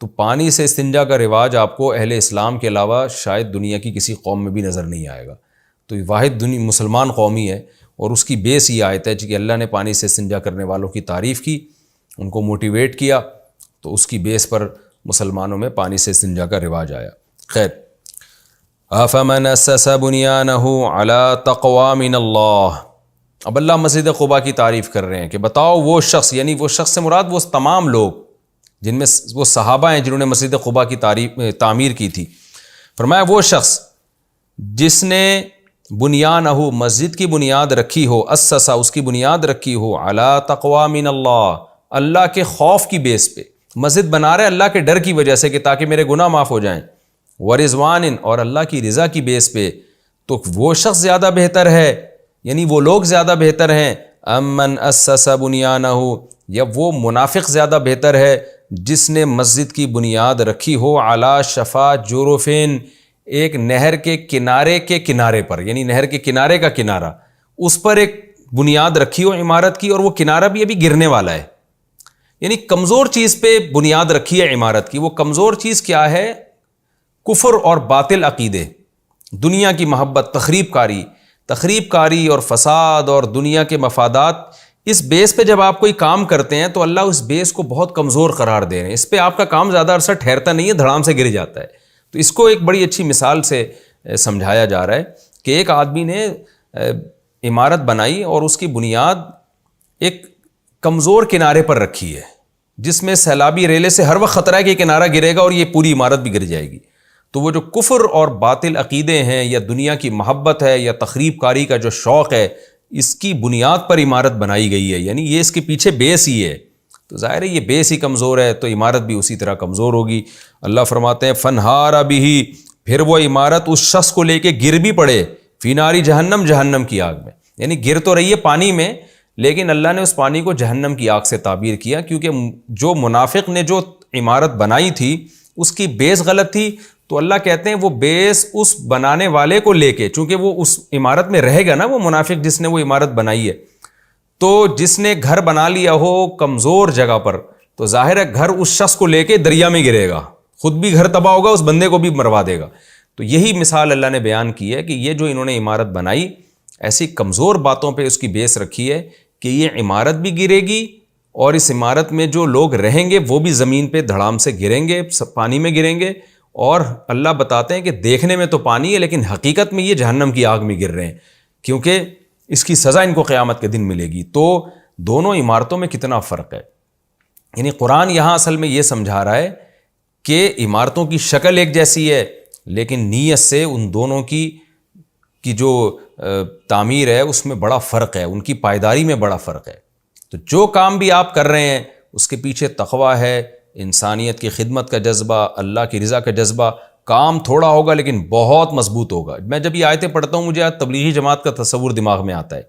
تو پانی سے استنجا کا رواج آپ کو اہل اسلام کے علاوہ شاید دنیا کی کسی قوم میں بھی نظر نہیں آئے گا. تو یہ واحد مسلمان قومی ہے، اور اس کی بیس یہ آیت ہے کہ اللہ نے پانی سے استنجا کرنے والوں کی تعریف کی، ان کو موٹیویٹ کیا، تو اس کی بیس پر مسلمانوں میں پانی سے استنجا کا رواج آیا. خیر، افمن اسس بنیانہ علی تقوی من اللہ. اب اللہ مسجد قباء کی تعریف کر رہے ہیں کہ بتاؤ وہ شخص، یعنی وہ شخص سے مراد وہ تمام لوگ جن میں وہ صحابہ ہیں جنہوں نے مسجد قباء کی تعمیر کی تھی. فرمایا وہ شخص جس نے بنیانہ، مسجد کی بنیاد رکھی ہو، اسسا، اس کی بنیاد رکھی ہو، علی تقوی من اللہ، اللہ کے خوف کی بیس پہ. مسجد بنا رہے اللہ کے ڈر کی وجہ سے کہ تاکہ میرے گناہ معاف ہو جائیں. ورضوان، اور اللہ کی رضا کی بیس پہ، تو وہ شخص زیادہ بہتر ہے، یعنی وہ لوگ زیادہ بہتر ہیں. امن اسس بنیانہ، یا وہ منافق زیادہ بہتر ہے جس نے مسجد کی بنیاد رکھی ہو علی شفا جرفین، ایک نہر کے کنارے پر، یعنی نہر کے کنارے کا کنارہ، اس پر ایک بنیاد رکھی ہو عمارت کی، اور وہ کنارہ بھی ابھی گرنے والا ہے. یعنی کمزور چیز پہ بنیاد رکھی ہے عمارت کی. وہ کمزور چیز کیا ہے؟ کفر اور باطل عقیدے، دنیا کی محبت، تخریب کاری اور فساد اور دنیا کے مفادات. اس بیس پہ جب آپ کوئی کام کرتے ہیں تو اللہ اس بیس کو بہت کمزور قرار دے رہے ہیں. اس پہ آپ کا کام زیادہ عرصہ ٹھہرتا نہیں ہے، دھڑام سے گر جاتا ہے. تو اس کو ایک بڑی اچھی مثال سے سمجھایا جا رہا ہے کہ ایک آدمی نے عمارت بنائی اور اس کی بنیاد ایک کمزور کنارے پر رکھی ہے، جس میں سیلابی ریلے سے ہر وقت خطرہ ہے کہ کنارہ گرے گا اور یہ پوری عمارت بھی گر جائے گی. تو وہ جو کفر اور باطل عقیدے ہیں، یا دنیا کی محبت ہے، یا تخریب کاری کا جو شوق ہے، اس کی بنیاد پر عمارت بنائی گئی ہے، یعنی یہ اس کے پیچھے بیس ہی ہے. تو ظاہر ہے یہ بیس ہی کمزور ہے تو عمارت بھی اسی طرح کمزور ہوگی. اللہ فرماتے ہیں فنہار بہ، پھر وہ عمارت اس شخص کو لے کے گر بھی پڑے، فی ناری جہنم، جہنم کی آگ میں. یعنی گر تو رہی ہے پانی میں، لیکن اللہ نے اس پانی کو جہنم کی آگ سے تعبیر کیا، کیونکہ جو منافق نے جو عمارت بنائی تھی اس کی بیس غلط تھی. تو اللہ کہتے ہیں وہ بیس اس بنانے والے کو لے کے، چونکہ وہ اس عمارت میں رہے گا نا، وہ منافق جس نے وہ عمارت بنائی ہے، تو جس نے گھر بنا لیا ہو کمزور جگہ پر، تو ظاہر ہے گھر اس شخص کو لے کے دریا میں گرے گا، خود بھی گھر تباہ ہوگا، اس بندے کو بھی مروا دے گا. تو یہی مثال اللہ نے بیان کی ہے کہ یہ جو انہوں نے عمارت بنائی، ایسی کمزور باتوں پہ اس کی بیس رکھی ہے کہ یہ عمارت بھی گرے گی، اور اس عمارت میں جو لوگ رہیں گے وہ بھی زمین پہ دھڑام سے گریں گے، پانی میں گریں گے. اور اللہ بتاتے ہیں کہ دیکھنے میں تو پانی ہے لیکن حقیقت میں یہ جہنم کی آگ میں گر رہے ہیں، کیونکہ اس کی سزا ان کو قیامت کے دن ملے گی. تو دونوں عمارتوں میں کتنا فرق ہے. یعنی قرآن یہاں اصل میں یہ سمجھا رہا ہے کہ عمارتوں کی شکل ایک جیسی ہے، لیکن نیت سے ان دونوں کی جو تعمیر ہے اس میں بڑا فرق ہے، ان کی پائیداری میں بڑا فرق ہے. تو جو کام بھی آپ کر رہے ہیں اس کے پیچھے تقویٰ ہے، انسانیت کی خدمت کا جذبہ، اللہ کی رضا کا جذبہ. کام تھوڑا ہوگا لیکن بہت مضبوط ہوگا. میں جب یہ آیتیں پڑھتا ہوں مجھے آج تبلیغی جماعت کا تصور دماغ میں آتا ہے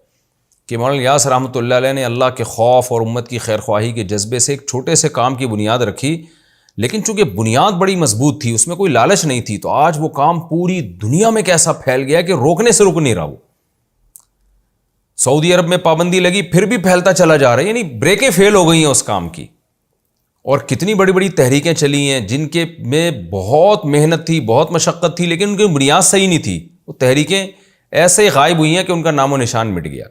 کہ مولانا الیاس رحمۃ اللہ علیہ نے اللہ کے خوف اور امت کی خیر خواہی کے جذبے سے ایک چھوٹے سے کام کی بنیاد رکھی، لیکن چونکہ بنیاد بڑی مضبوط تھی، اس میں کوئی لالچ نہیں تھی، تو آج وہ کام پوری دنیا میں کیسا پھیل گیا کہ روکنے سے رک نہیں رہا. وہ سعودی عرب میں پابندی لگی پھر بھی پھیلتا چلا جا رہا ہے، یعنی بریکیں فیل ہو گئی ہیں اس کام کی. اور کتنی بڑی بڑی تحریکیں چلی ہیں جن کے میں بہت محنت تھی، بہت مشقت تھی، لیکن ان کی بنیاد صحیح نہیں تھی. وہ تحریکیں ایسے ہی غائب ہوئی ہیں کہ ان کا نام و نشان مٹ گیا.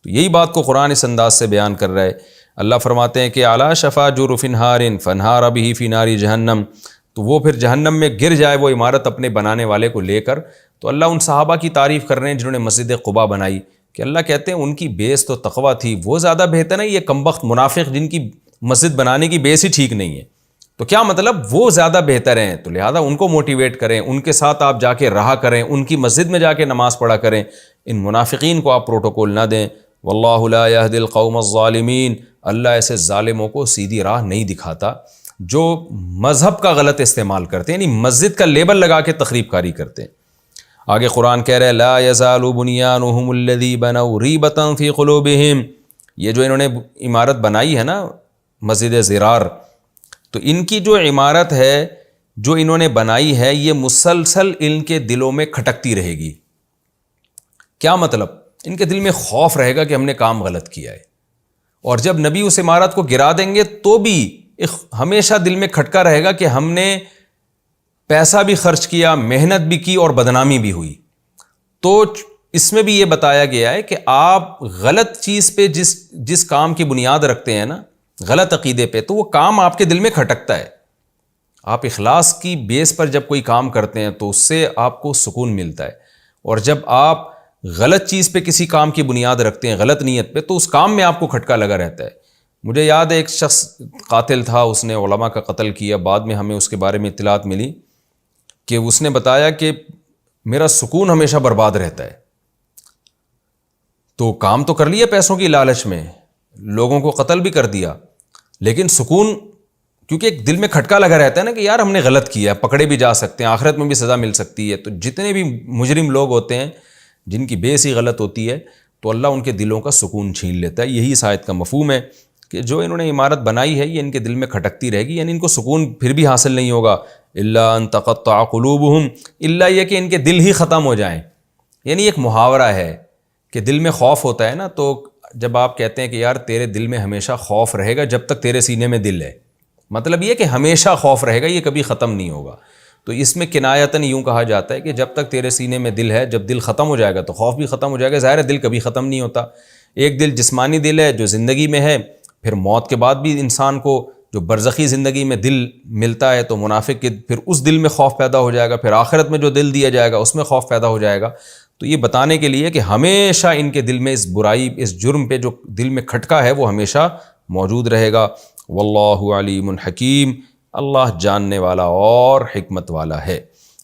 تو یہی بات کو قرآن اس انداز سے بیان کر رہا ہے. اللہ فرماتے ہیں کہ اعلیٰ شفا جرف ہار فنہار بہ فی نار جہنم، تو وہ پھر جہنم میں گر جائے وہ عمارت اپنے بنانے والے کو لے کر. تو اللہ ان صحابہ کی تعریف کر رہے ہیں جنہوں نے مسجد قباء بنائی، کہ اللہ کہتے ہیں ان کی بیس تو تقویٰ تھی، وہ زیادہ بہتر ہے یہ کمبخت منافق جن کی مسجد بنانے کی بیس ہی ٹھیک نہیں ہے. تو کیا مطلب وہ زیادہ بہتر ہیں، تو لہٰذا ان کو موٹیویٹ کریں، ان کے ساتھ آپ جا کے رہا کریں، ان کی مسجد میں جا کے نماز پڑھا کریں. ان منافقین کو آپ پروٹوکول نہ دیں. واللہ لا یہدی القوم الظالمین، اللہ ایسے ظالموں کو سیدھی راہ نہیں دکھاتا جو مذہب کا غلط استعمال کرتے ہیں، یعنی مسجد کا لیبل لگا کے تخریب کاری کرتے ہیں. آگے قرآن کہہ رہے لا یزال بنیانہم الذی بنوا ریبۃ فی قلوبہم، یہ جو انہوں نے عمارت بنائی ہے نا مسجد زرار، تو ان کی جو عمارت ہے جو انہوں نے بنائی ہے یہ مسلسل ان کے دلوں میں کھٹکتی رہے گی. کیا مطلب؟ ان کے دل میں خوف رہے گا کہ ہم نے کام غلط کیا ہے، اور جب نبی اس عمارت کو گرا دیں گے تو بھی ہمیشہ دل میں کھٹکا رہے گا کہ ہم نے پیسہ بھی خرچ کیا، محنت بھی کی اور بدنامی بھی ہوئی. تو اس میں بھی یہ بتایا گیا ہے کہ آپ غلط چیز پہ جس کام کی بنیاد رکھتے ہیں نا، غلط عقیدے پہ، تو وہ کام آپ کے دل میں کھٹکتا ہے. آپ اخلاص کی بیس پر جب کوئی کام کرتے ہیں تو اس سے آپ کو سکون ملتا ہے، اور جب آپ غلط چیز پہ کسی کام کی بنیاد رکھتے ہیں، غلط نیت پہ، تو اس کام میں آپ کو کھٹکا لگا رہتا ہے. مجھے یاد ہے ایک شخص قاتل تھا، اس نے علماء کا قتل کیا. بعد میں ہمیں اس کے بارے میں اطلاعات ملی کہ اس نے بتایا کہ میرا سکون ہمیشہ برباد رہتا ہے. تو کام تو کر لیا پیسوں کی لالچ میں، لوگوں کو قتل بھی کر دیا، لیکن سکون، کیونکہ ایک دل میں کھٹکا لگا رہتا ہے نا کہ یار ہم نے غلط کیا، پکڑے بھی جا سکتے ہیں، آخرت میں بھی سزا مل سکتی ہے. تو جتنے بھی مجرم لوگ ہوتے ہیں جن کی بیس ہی غلط ہوتی ہے، تو اللہ ان کے دلوں کا سکون چھین لیتا ہے. یہی اس آیت کا مفہوم ہے کہ جو انہوں نے عمارت بنائی ہے یہ ان کے دل میں کھٹکتی رہے گی، یعنی ان کو سکون پھر بھی حاصل نہیں ہوگا. الا ان تقطع قلوبہم، الا یہ کہ ان کے دل ہی ختم ہو جائیں. یعنی ایک محاورہ ہے کہ دل میں خوف ہوتا ہے نا، تو جب آپ کہتے ہیں کہ یار تیرے دل میں ہمیشہ خوف رہے گا جب تک تیرے سینے میں دل ہے، مطلب یہ کہ ہمیشہ خوف رہے گا، یہ کبھی ختم نہیں ہوگا. تو اس میں کنایتاً یوں کہا جاتا ہے کہ جب تک تیرے سینے میں دل ہے، جب دل ختم ہو جائے گا تو خوف بھی ختم ہو جائے گا. ظاہر ہے دل کبھی ختم نہیں ہوتا. ایک دل جسمانی دل ہے جو زندگی میں ہے، پھر موت کے بعد بھی انسان کو جو برزخی زندگی میں دل ملتا ہے تو منافق کے پھر اس دل میں خوف پیدا ہو جائے گا، پھر آخرت میں جو دل دیا جائے گا اس میں خوف پیدا ہو جائے گا. تو یہ بتانے کے لیے کہ ہمیشہ ان کے دل میں اس برائی، اس جرم پہ جو دل میں کھٹکا ہے وہ ہمیشہ موجود رہے گا. واللہ علیم حکیم، اللہ جاننے والا اور حکمت والا ہے.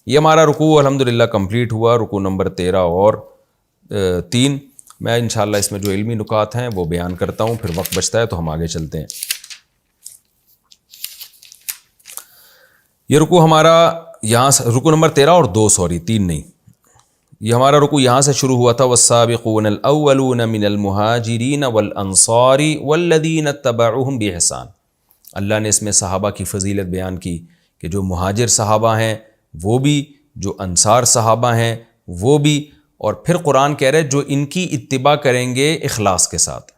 یہ ہمارا رکوع الحمدللہ کمپلیٹ ہوا، رکوع نمبر 13 اور 3. میں انشاءاللہ اس میں جو علمی نکات ہیں وہ بیان کرتا ہوں، پھر وقت بچتا ہے تو ہم آگے چلتے ہیں. یہ رکوع ہمارا یہاں سے رکوع نمبر 13 اور 2 3 نہیں، یہ ہمارا رکوع یہاں سے شروع ہوا تھا. والسابقون الاولون من المہاجرین والانصار والذین اتبعوہم باحسان. اللہ نے اس میں صحابہ کی فضیلت بیان کی کہ جو مہاجر صحابہ ہیں وہ بھی، جو انصار صحابہ ہیں وہ بھی، اور پھر قرآن کہہ رہے جو ان کی اتباع کریں گے اخلاص کے ساتھ.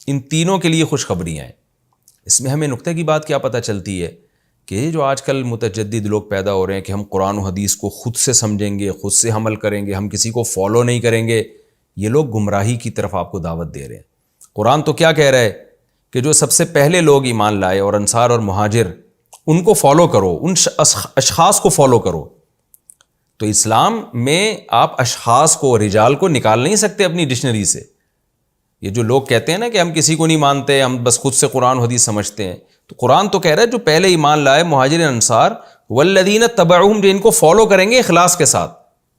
ان تینوں کے لیے خوشخبریاں ہیں. اس میں ہمیں نقطے کی بات کیا پتہ چلتی ہے کہ جو آج کل متجدد لوگ پیدا ہو رہے ہیں کہ ہم قرآن و حدیث کو خود سے سمجھیں گے، خود سے عمل کریں گے، ہم کسی کو فالو نہیں کریں گے، یہ لوگ گمراہی کی طرف آپ کو دعوت دے رہے ہیں. قرآن تو کیا کہہ رہا ہے کہ جو سب سے پہلے لوگ ایمان لائے اور انصار اور مہاجر، ان کو فالو کرو، ان اشخاص کو فالو کرو. تو اسلام میں آپ اشخاص کو، رجال کو نکال نہیں سکتے اپنی ڈکشنری سے. یہ جو لوگ کہتے ہیں نا کہ ہم کسی کو نہیں مانتے، ہم بس خود سے قرآن و حدیث سمجھتے ہیں، تو قرآن تو کہہ رہا ہے جو پہلے ایمان لائے مہاجر انصار والذین تبعوہم، جو ان کو فالو کریں گے اخلاص کے ساتھ،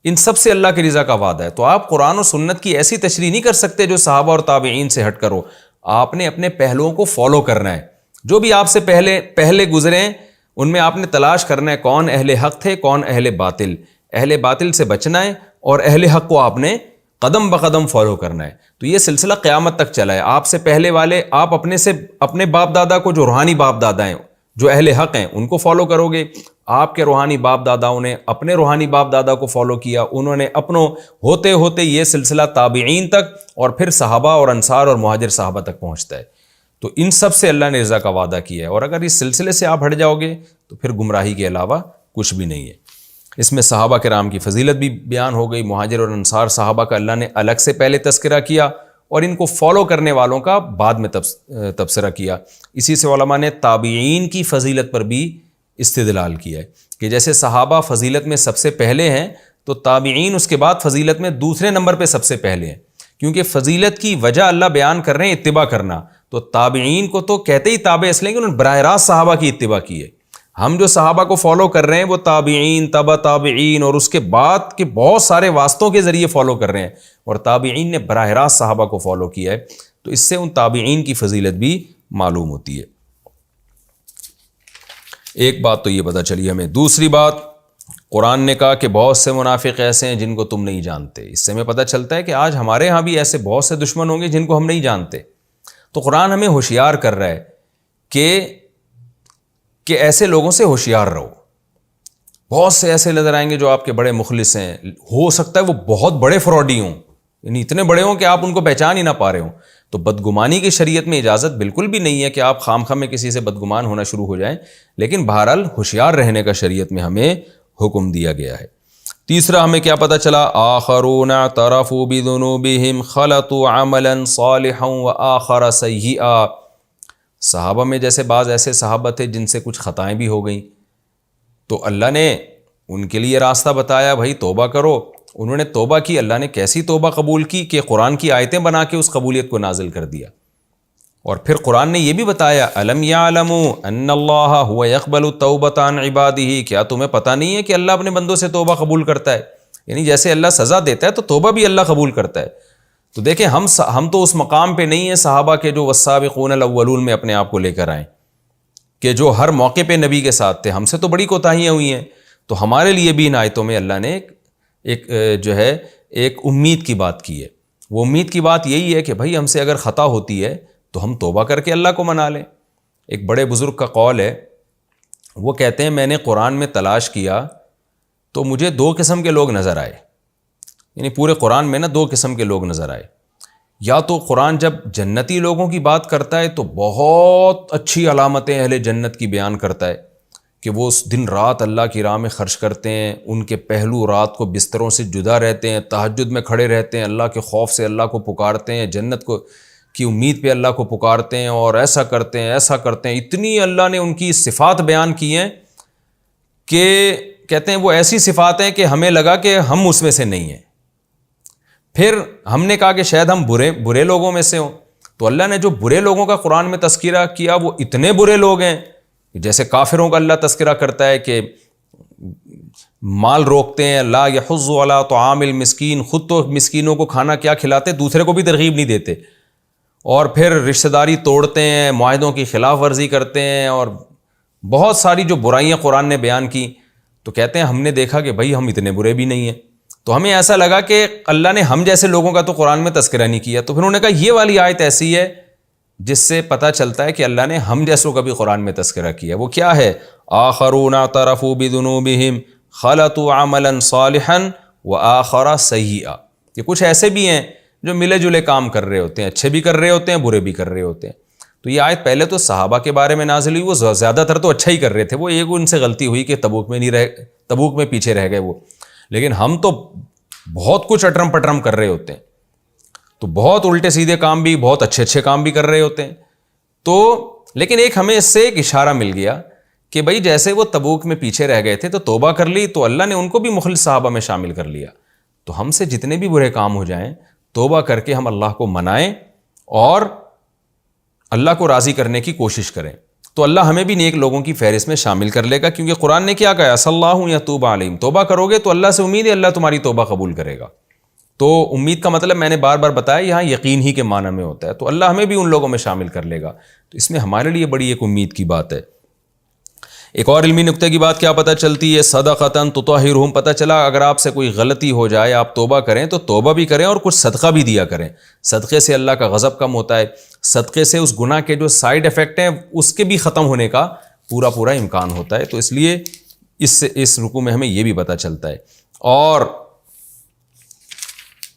ان سب سے اللہ کی رضا کا وعدہ ہے. تو آپ قرآن و سنت کی ایسی تشریح نہیں کر سکتے جو صحابہ اور تابعین سے ہٹ کرو. آپ نے اپنے پہلوؤں کو فالو کرنا ہے. جو بھی آپ سے پہلے گزرے ہیں ان میں آپ نے تلاش کرنا ہے کون اہل حق تھے، کون اہل باطل. اہل باطل سے بچنا ہے اور اہل حق کو آپ نے قدم بقدم فالو کرنا ہے. تو یہ سلسلہ قیامت تک چلا ہے. آپ سے پہلے والے، آپ اپنے باپ دادا کو، جو روحانی باپ دادا ہیں، جو اہل حق ہیں، ان کو فالو کرو گے. آپ کے روحانی باپ داداؤں نے اپنے روحانی باپ دادا کو فالو کیا، انہوں نے اپنوں ہوتے ہوتے یہ سلسلہ تابعین تک اور پھر صحابہ اور انصار اور مہاجر صحابہ تک پہنچتا ہے. تو ان سب سے اللہ نے رضا کا وعدہ کیا ہے، اور اگر اس سلسلے سے آپ ہٹ جاؤ گے تو پھر گمراہی کے علاوہ کچھ بھی نہیں ہے. اس میں صحابہ کرام کی فضیلت بھی بیان ہو گئی. مہاجر اور انصار صحابہ کا اللہ نے الگ سے پہلے تذکرہ کیا اور ان کو فالو کرنے والوں کا بعد میں تبصرہ کیا. اسی سے علماء نے تابعین کی فضیلت پر بھی استدلال کیا ہے کہ جیسے صحابہ فضیلت میں سب سے پہلے ہیں تو تابعین اس کے بعد فضیلت میں دوسرے نمبر پہ سب سے پہلے ہیں. کیونکہ فضیلت کی وجہ اللہ بیان کر رہے ہیں اتباع کرنا. تو تابعین کو تو کہتے ہی تابع اس لیے کہ انہوں نے براہ راست صحابہ کی اتباع کی ہے. ہم جو صحابہ کو فالو کر رہے ہیں وہ تابعین، تبع تابعین اور اس کے بعد کے بہت سارے واسطوں کے ذریعے فالو کر رہے ہیں، اور تابعین نے براہ راست صحابہ کو فالو کیا ہے. تو اس سے ان تابعین کی فضیلت بھی معلوم ہوتی ہے. ایک بات تو یہ پتہ چلی ہمیں. دوسری بات، قرآن نے کہا کہ بہت سے منافق ایسے ہیں جن کو تم نہیں جانتے. اس سے ہمیں پتہ چلتا ہے کہ آج ہمارے ہاں بھی ایسے بہت سے دشمن ہوں گے جن کو ہم نہیں جانتے. تو قرآن ہمیں ہوشیار کر رہا ہے کہ ایسے لوگوں سے ہوشیار رہو. بہت سے ایسے نظر آئیں گے جو آپ کے بڑے مخلص ہیں، ہو سکتا ہے وہ بہت بڑے فراڈی ہوں، یعنی اتنے بڑے ہوں کہ آپ ان کو پہچان ہی نہ پا رہے ہوں. تو بدگمانی کی شریعت میں اجازت بالکل بھی نہیں ہے کہ آپ خام خواہ میں کسی سے بدگمان ہونا شروع ہو جائیں، لیکن بہرحال ہوشیار رہنے کا شریعت میں ہمیں حکم دیا گیا ہے۔ تیسرا ہمیں کیا پتہ چلا، آخرون اعترفوا بذنوبہم خلطوا عملا صالحا وآخر سیئا۔ صحابہ میں جیسے بعض ایسے صحابہ تھے جن سے کچھ خطائیں بھی ہو گئیں، تو اللہ نے ان کے لیے راستہ بتایا، بھائی توبہ کرو۔ انہوں نے توبہ کی، اللہ نے کیسی توبہ قبول کی کہ قرآن کی آیتیں بنا کے اس قبولیت کو نازل کر دیا۔ اور پھر قرآن نے یہ بھی بتایا، الم یعلموا ان اللہ هو يقبل التوبۃ عن عبادہ، کیا تمہیں پتہ نہیں ہے کہ اللہ اپنے بندوں سے توبہ قبول کرتا ہے؟ یعنی جیسے اللہ سزا دیتا ہے تو توبہ بھی اللہ قبول کرتا ہے۔ تو دیکھیں ہم تو اس مقام پہ نہیں ہیں صحابہ کے جو والسابقون الاولون میں اپنے آپ کو لے کر آئیں کہ جو ہر موقع پہ نبی کے ساتھ تھے، ہم سے تو بڑی کوتاہیاں ہوئی ہیں۔ تو ہمارے لیے بھی ان آیتوں میں اللہ نے ایک امید کی بات کی ہے۔ وہ امید کی بات یہی ہے کہ بھائی ہم سے اگر خطا ہوتی ہے تو ہم توبہ کر کے اللہ کو منا لیں۔ ایک بڑے بزرگ کا قول ہے، وہ کہتے ہیں میں نے قرآن میں تلاش کیا تو مجھے 2 قسم کے لوگ نظر آئے، یعنی پورے قرآن میں 2 قسم کے لوگ نظر آئے۔ یا تو قرآن جب جنتی لوگوں کی بات کرتا ہے تو بہت اچھی علامتیں اہل جنت کی بیان کرتا ہے کہ وہ اس دن رات اللہ کی راہ میں خرچ کرتے ہیں، ان کے پہلو رات کو بستروں سے جدا رہتے ہیں، تہجد میں کھڑے رہتے ہیں، اللہ کے خوف سے اللہ کو پکارتے ہیں، جنت کی امید پہ اللہ کو پکارتے ہیں، اور ایسا کرتے ہیں ایسا کرتے ہیں۔ اتنی اللہ نے ان کی صفات بیان کی ہیں کہ کہتے ہیں وہ ایسی صفات ہیں کہ ہمیں لگا کہ ہم اس میں سے نہیں ہیں۔ پھر ہم نے کہا کہ شاید ہم برے لوگوں میں سے ہوں، تو اللہ نے جو برے لوگوں کا قرآن میں تذکرہ کیا وہ اتنے برے لوگ ہیں، جیسے کافروں کا اللہ تذکرہ کرتا ہے کہ مال روکتے ہیں، لا یحض علی طعام المسکین، خود تو مسکینوں کو کھانا کیا کھلاتے، دوسرے کو بھی ترغیب نہیں دیتے، اور پھر رشتہ داری توڑتے ہیں، معاہدوں کی خلاف ورزی کرتے ہیں، اور بہت ساری جو برائیاں قرآن نے بیان کی۔ تو کہتے ہیں ہم نے دیکھا کہ بھائی ہم اتنے برے بھی نہیں ہیں، تو ہمیں ایسا لگا کہ اللہ نے ہم جیسے لوگوں کا تو قرآن میں تذکرہ نہیں کیا۔ تو پھر انہوں نے کہا یہ والی آیت ایسی ہے جس سے پتہ چلتا ہے کہ اللہ نے ہم جیسوں کا بھی قرآن میں تذکرہ کیا۔ وہ کیا ہے؟ آخرون اعترفوا بذنوبہم خلطوا عملا صالحا وآخر سیئا، کہ کچھ ایسے بھی ہیں جو ملے جلے کام کر رہے ہوتے ہیں، اچھے بھی کر رہے ہوتے ہیں، برے بھی کر رہے ہوتے ہیں۔ تو یہ آیت پہلے تو صحابہ کے بارے میں نازل ہوئی، وہ زیادہ تر تو اچھا ہی کر رہے تھے، وہ ایک ان سے غلطی ہوئی کہ تبوک میں پیچھے رہ گئے وہ، لیکن ہم تو بہت کچھ اٹرم پٹرم کر رہے ہوتے ہیں، تو بہت الٹے سیدھے کام بھی، بہت اچھے اچھے کام بھی کر رہے ہوتے ہیں۔ تو لیکن ہمیں اس سے ایک اشارہ مل گیا کہ بھائی جیسے وہ تبوک میں پیچھے رہ گئے تھے تو توبہ کر لی، تو اللہ نے ان کو بھی مخلص صحابہ میں شامل کر لیا۔ تو ہم سے جتنے بھی برے کام ہو جائیں، توبہ کر کے ہم اللہ کو منائیں اور اللہ کو راضی کرنے کی کوشش کریں، تو اللہ ہمیں بھی نیک لوگوں کی فہرست میں شامل کر لے گا، کیونکہ قرآن نے کیا کہا، صلی اللہ یتوب علیہم، توبہ کرو گے تو اللہ سے امید ہے اللہ تمہاری توبہ قبول کرے گا۔ تو امید کا مطلب میں نے بار بار بتایا یہاں یقین ہی کے معنی میں ہوتا ہے، تو اللہ ہمیں بھی ان لوگوں میں شامل کر لے گا، تو اس میں ہمارے لیے بڑی ایک امید کی بات ہے۔ ایک اور علمی نکتے کی بات کیا پتہ چلتی ہے، صدقۃ تطہرہم، پتہ چلا اگر آپ سے کوئی غلطی ہو جائے، آپ توبہ کریں تو توبہ بھی کریں اور کچھ صدقہ بھی دیا کریں۔ صدقے سے اللہ کا غضب کم ہوتا ہے، صدقے سے اس گناہ کے جو سائیڈ ایفیکٹ ہیں اس کے بھی ختم ہونے کا پورا امکان ہوتا ہے۔ تو اس لیے اس رکوع میں ہمیں یہ بھی پتہ چلتا ہے۔ اور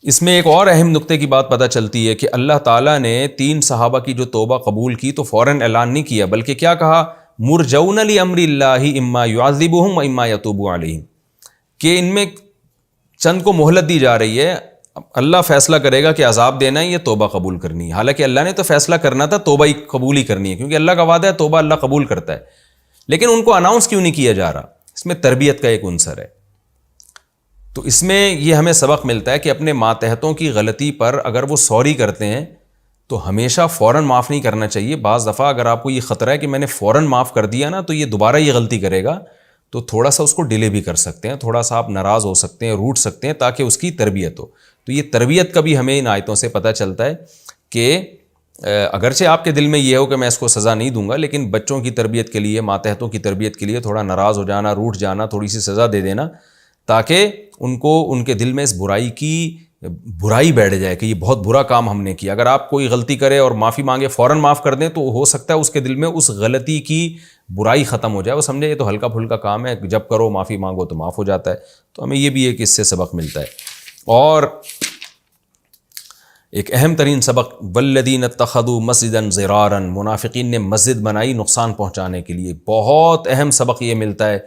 اس میں ایک اور اہم نکتے کی بات پتہ چلتی ہے کہ اللہ تعالیٰ نے 3 صحابہ کی جو توبہ قبول کی تو فوراً اعلان نہیں کیا، بلکہ کیا کہا، مرجون لامر اللہ اما یعذبہم و اما یتوب علیہم، کہ ان میں چند کو مہلت دی جا رہی ہے، اللہ فیصلہ کرے گا کہ عذاب دینا ہے یا توبہ قبول کرنی ہے۔ حالانکہ اللہ نے تو فیصلہ کرنا تھا توبہ ہی قبول ہی کرنی ہے، کیونکہ اللہ کا وعدہ ہے توبہ اللہ قبول کرتا ہے، لیکن ان کو اناؤنس کیوں نہیں کیا جا رہا؟ اس میں تربیت کا ایک عنصر ہے۔ تو اس میں یہ ہمیں سبق ملتا ہے کہ اپنے ماتحتوں کی غلطی پر اگر وہ سوری کرتے ہیں تو ہمیشہ فوراً معاف نہیں کرنا چاہیے۔ بعض دفعہ اگر آپ کو یہ خطرہ ہے کہ میں نے فوراً معاف کر دیا نا تو یہ دوبارہ یہ غلطی کرے گا، تو تھوڑا سا اس کو ڈیلے بھی کر سکتے ہیں، تھوڑا سا آپ ناراض ہو سکتے ہیں، روٹ سکتے ہیں، تاکہ اس کی تربیت ہو۔ تو یہ تربیت کا بھی ہمیں ان آیتوں سے پتہ چلتا ہے کہ اگرچہ آپ کے دل میں یہ ہو کہ میں اس کو سزا نہیں دوں گا، لیکن بچوں کی تربیت کے لیے، ماتحتوں کی تربیت کے لیے تھوڑا ناراض ہو جانا، روٹ جانا، تھوڑی سی سزا دے دینا، تاکہ ان کو ان کے دل میں اس برائی بیٹھ جائے کہ یہ بہت برا کام ہم نے کیا۔ اگر آپ کوئی غلطی کرے اور معافی مانگے فوراً معاف کر دیں تو ہو سکتا ہے اس کے دل میں اس غلطی کی برائی ختم ہو جائے، وہ سمجھے یہ تو ہلکا پھلکا کام ہے، جب کرو معافی مانگو تو معاف ہو جاتا ہے۔ تو ہمیں یہ بھی ایک اس سے سبق ملتا ہے۔ اور ایک اہم ترین سبق والذین اتخذوا مسجدا ضرارا، منافقین نے مسجد بنائی نقصان پہنچانے کے لیے. بہت اہم سبق یہ ملتا ہے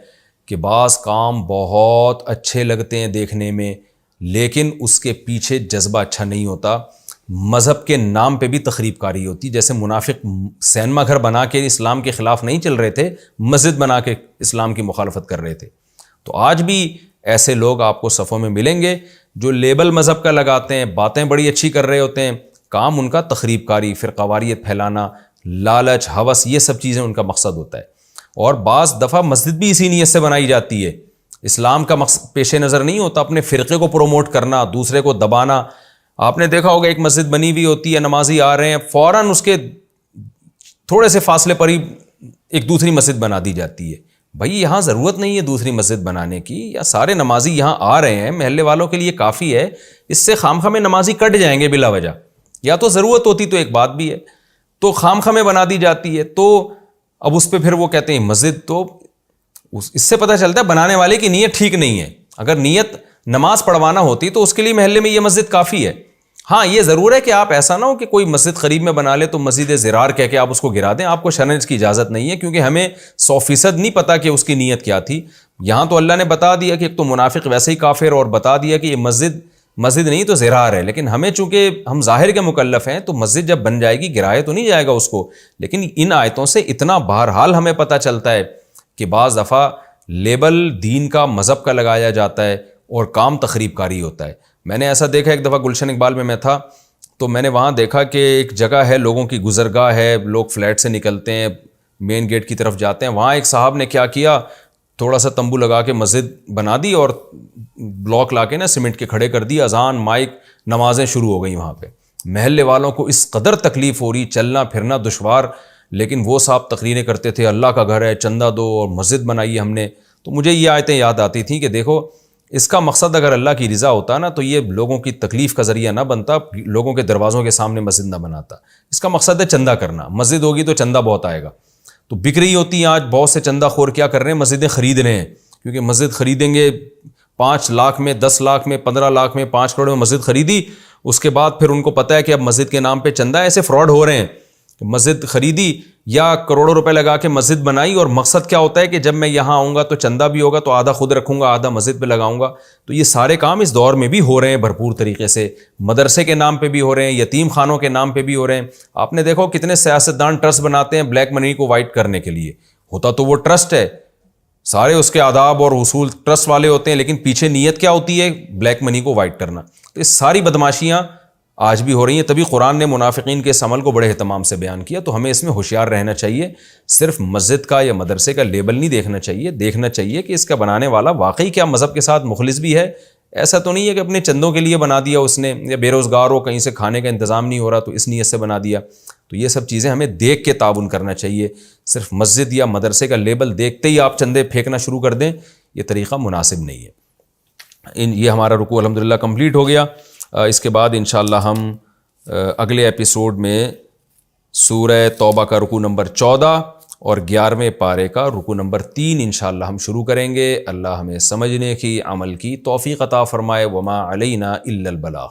کہ بعض کام بہت اچھے لگتے ہیں دیکھنے میں لیکن اس کے پیچھے جذبہ اچھا نہیں ہوتا. مذہب کے نام پہ بھی تخریب کاری ہوتی. جیسے منافق سینما گھر بنا کے اسلام کے خلاف نہیں چل رہے تھے، مسجد بنا کے اسلام کی مخالفت کر رہے تھے. تو آج بھی ایسے لوگ آپ کو صفوں میں ملیں گے جو لیبل مذہب کا لگاتے ہیں، باتیں بڑی اچھی کر رہے ہوتے ہیں، کام ان کا تخریب کاری، فرقواریت پھیلانا، لالچ، ہوس، یہ سب چیزیں ان کا مقصد ہوتا ہے. اور بعض دفعہ مسجد بھی اسی نیت سے بنائی جاتی ہے. اسلام کا مقصد پیش نظر نہیں ہوتا، اپنے فرقے کو پروموٹ کرنا، دوسرے کو دبانا. آپ نے دیکھا ہوگا ایک مسجد بنی ہوئی ہوتی ہے، نمازی آ رہے ہیں، فوراً اس کے تھوڑے سے فاصلے پر ہی ایک دوسری مسجد بنا دی جاتی ہے. بھائی یہاں ضرورت نہیں ہے دوسری مسجد بنانے کی، یا سارے نمازی یہاں آ رہے ہیں، محلے والوں کے لیے کافی ہے. اس سے خامخواہ میں نمازی کٹ جائیں گے بلا وجہ، یا تو ضرورت ہوتی تو ایک بات بھی ہے، تو خامخواہ میں بنا دی جاتی ہے. تو اب اس پہ پھر وہ کہتے ہیں مسجد. تو اس سے پتہ چلتا ہے بنانے والے کی نیت ٹھیک نہیں ہے. اگر نیت نماز پڑھوانا ہوتی تو اس کے لیے محلے میں یہ مسجد کافی ہے. ہاں یہ ضرور ہے کہ آپ ایسا نہ ہو کہ کوئی مسجد قریب میں بنا لے تو مسجد ضرار کہہ کے آپ اس کو گرا دیں. آپ کو شرنج کی اجازت نہیں ہے، کیونکہ ہمیں 100% نہیں پتا کہ اس کی نیت کیا تھی. یہاں تو اللہ نے بتا دیا کہ ایک تو منافق ویسے ہی کافر، اور بتا دیا کہ یہ مسجد نہیں تو ضرار ہے. لیکن ہمیں چونکہ ہم ظاہر کے مکلف ہیں تو مسجد جب بن جائے گی گرائے تو نہیں جائے گا اس کو. لیکن ان آیتوں سے اتنا بہرحال ہمیں پتہ چلتا ہے کہ بعض دفعہ لیبل دین کا، مذہب کا لگایا جاتا ہے اور کام تخریب کاری ہوتا ہے. میں نے ایسا دیکھا، ایک دفعہ گلشن اقبال میں تھا تو میں نے وہاں دیکھا کہ ایک جگہ ہے، لوگوں کی گزرگاہ ہے، لوگ فلیٹ سے نکلتے ہیں، مین گیٹ کی طرف جاتے ہیں. وہاں ایک صاحب نے کیا کیا، تھوڑا سا تمبو لگا کے مسجد بنا دی اور بلاک لا کے نا سیمنٹ کے کھڑے کر دی. اذان، مائک، نمازیں شروع ہو گئیں وہاں پہ. محلے والوں کو اس قدر تکلیف ہو رہی، چلنا پھرنا دشوار، لیکن وہ صاحب تقریریں کرتے تھے اللہ کا گھر ہے، چندہ دو اور مسجد بنائی ہے ہم نے. تو مجھے یہ آیتیں یاد آتی تھیں کہ دیکھو اس کا مقصد اگر اللہ کی رضا ہوتا نا تو یہ لوگوں کی تکلیف کا ذریعہ نہ بنتا، لوگوں کے دروازوں کے سامنے مسجد نہ بناتا. اس کا مقصد ہے چندہ کرنا. مسجد ہوگی تو چندہ بہت آئے گا. تو بک رہی ہوتی ہیں آج بہت سے چندہ خور کیا کر رہے ہیں، مسجدیں خرید رہے ہیں. کیونکہ مسجد خریدیں گے 5 لاکھ میں، 10 لاکھ میں، 15 لاکھ میں، 5 کروڑ میں مسجد خریدی. اس کے بعد پھر ان کو پتہ ہے کہ اب مسجد کے نام پہ چندہ، ایسے فراڈ ہو رہے ہیں. مسجد خریدی یا کروڑوں روپے لگا کے مسجد بنائی، اور مقصد کیا ہوتا ہے کہ جب میں یہاں آؤں گا تو چندہ بھی ہوگا تو آدھا خود رکھوں گا، آدھا مسجد پہ لگاؤں گا. تو یہ سارے کام اس دور میں بھی ہو رہے ہیں بھرپور طریقے سے. مدرسے کے نام پہ بھی ہو رہے ہیں، یتیم خانوں کے نام پہ بھی ہو رہے ہیں. آپ نے دیکھو کتنے سیاستدان ٹرسٹ بناتے ہیں بلیک منی کو وائٹ کرنے کے لیے. ہوتا تو وہ ٹرسٹ ہے، سارے اس کے آداب اور اصول ٹرسٹ والے ہوتے ہیں، لیکن پیچھے نیت کیا ہوتی ہے، بلیک منی کو وائٹ کرنا. تو یہ ساری بدماشیاں آج بھی ہو رہی ہیں. تبھی قرآن نے منافقین کے اس عمل کو بڑے اہتمام سے بیان کیا. تو ہمیں اس میں ہوشیار رہنا چاہیے. صرف مسجد کا یا مدرسے کا لیبل نہیں دیکھنا چاہیے، دیکھنا چاہیے کہ اس کا بنانے والا واقعی کیا مذہب کے ساتھ مخلص بھی ہے. ایسا تو نہیں ہے کہ اپنے چندوں کے لیے بنا دیا اس نے، یا بے روزگار ہو، کہیں سے کھانے کا انتظام نہیں ہو رہا تو اس نیت سے بنا دیا. تو یہ سب چیزیں ہمیں دیکھ کے تعاون کرنا چاہیے. صرف مسجد یا مدرسے کا لیبل دیکھتے ہی آپ چندے پھینکنا شروع کر دیں، یہ طریقہ مناسب نہیں ہے. یہ ہمارا رکوع الحمدللہ کمپلیٹ ہو گیا. اس کے بعد انشاءاللہ ہم اگلے ایپیسوڈ میں سورہ توبہ کا رکوع نمبر 14 اور 11ویں پارے کا رکوع نمبر 3 انشاءاللہ ہم شروع کریں گے. اللہ ہمیں سمجھنے کی، عمل کی توفیق عطا فرمائے. وما علینا الا البلاغ.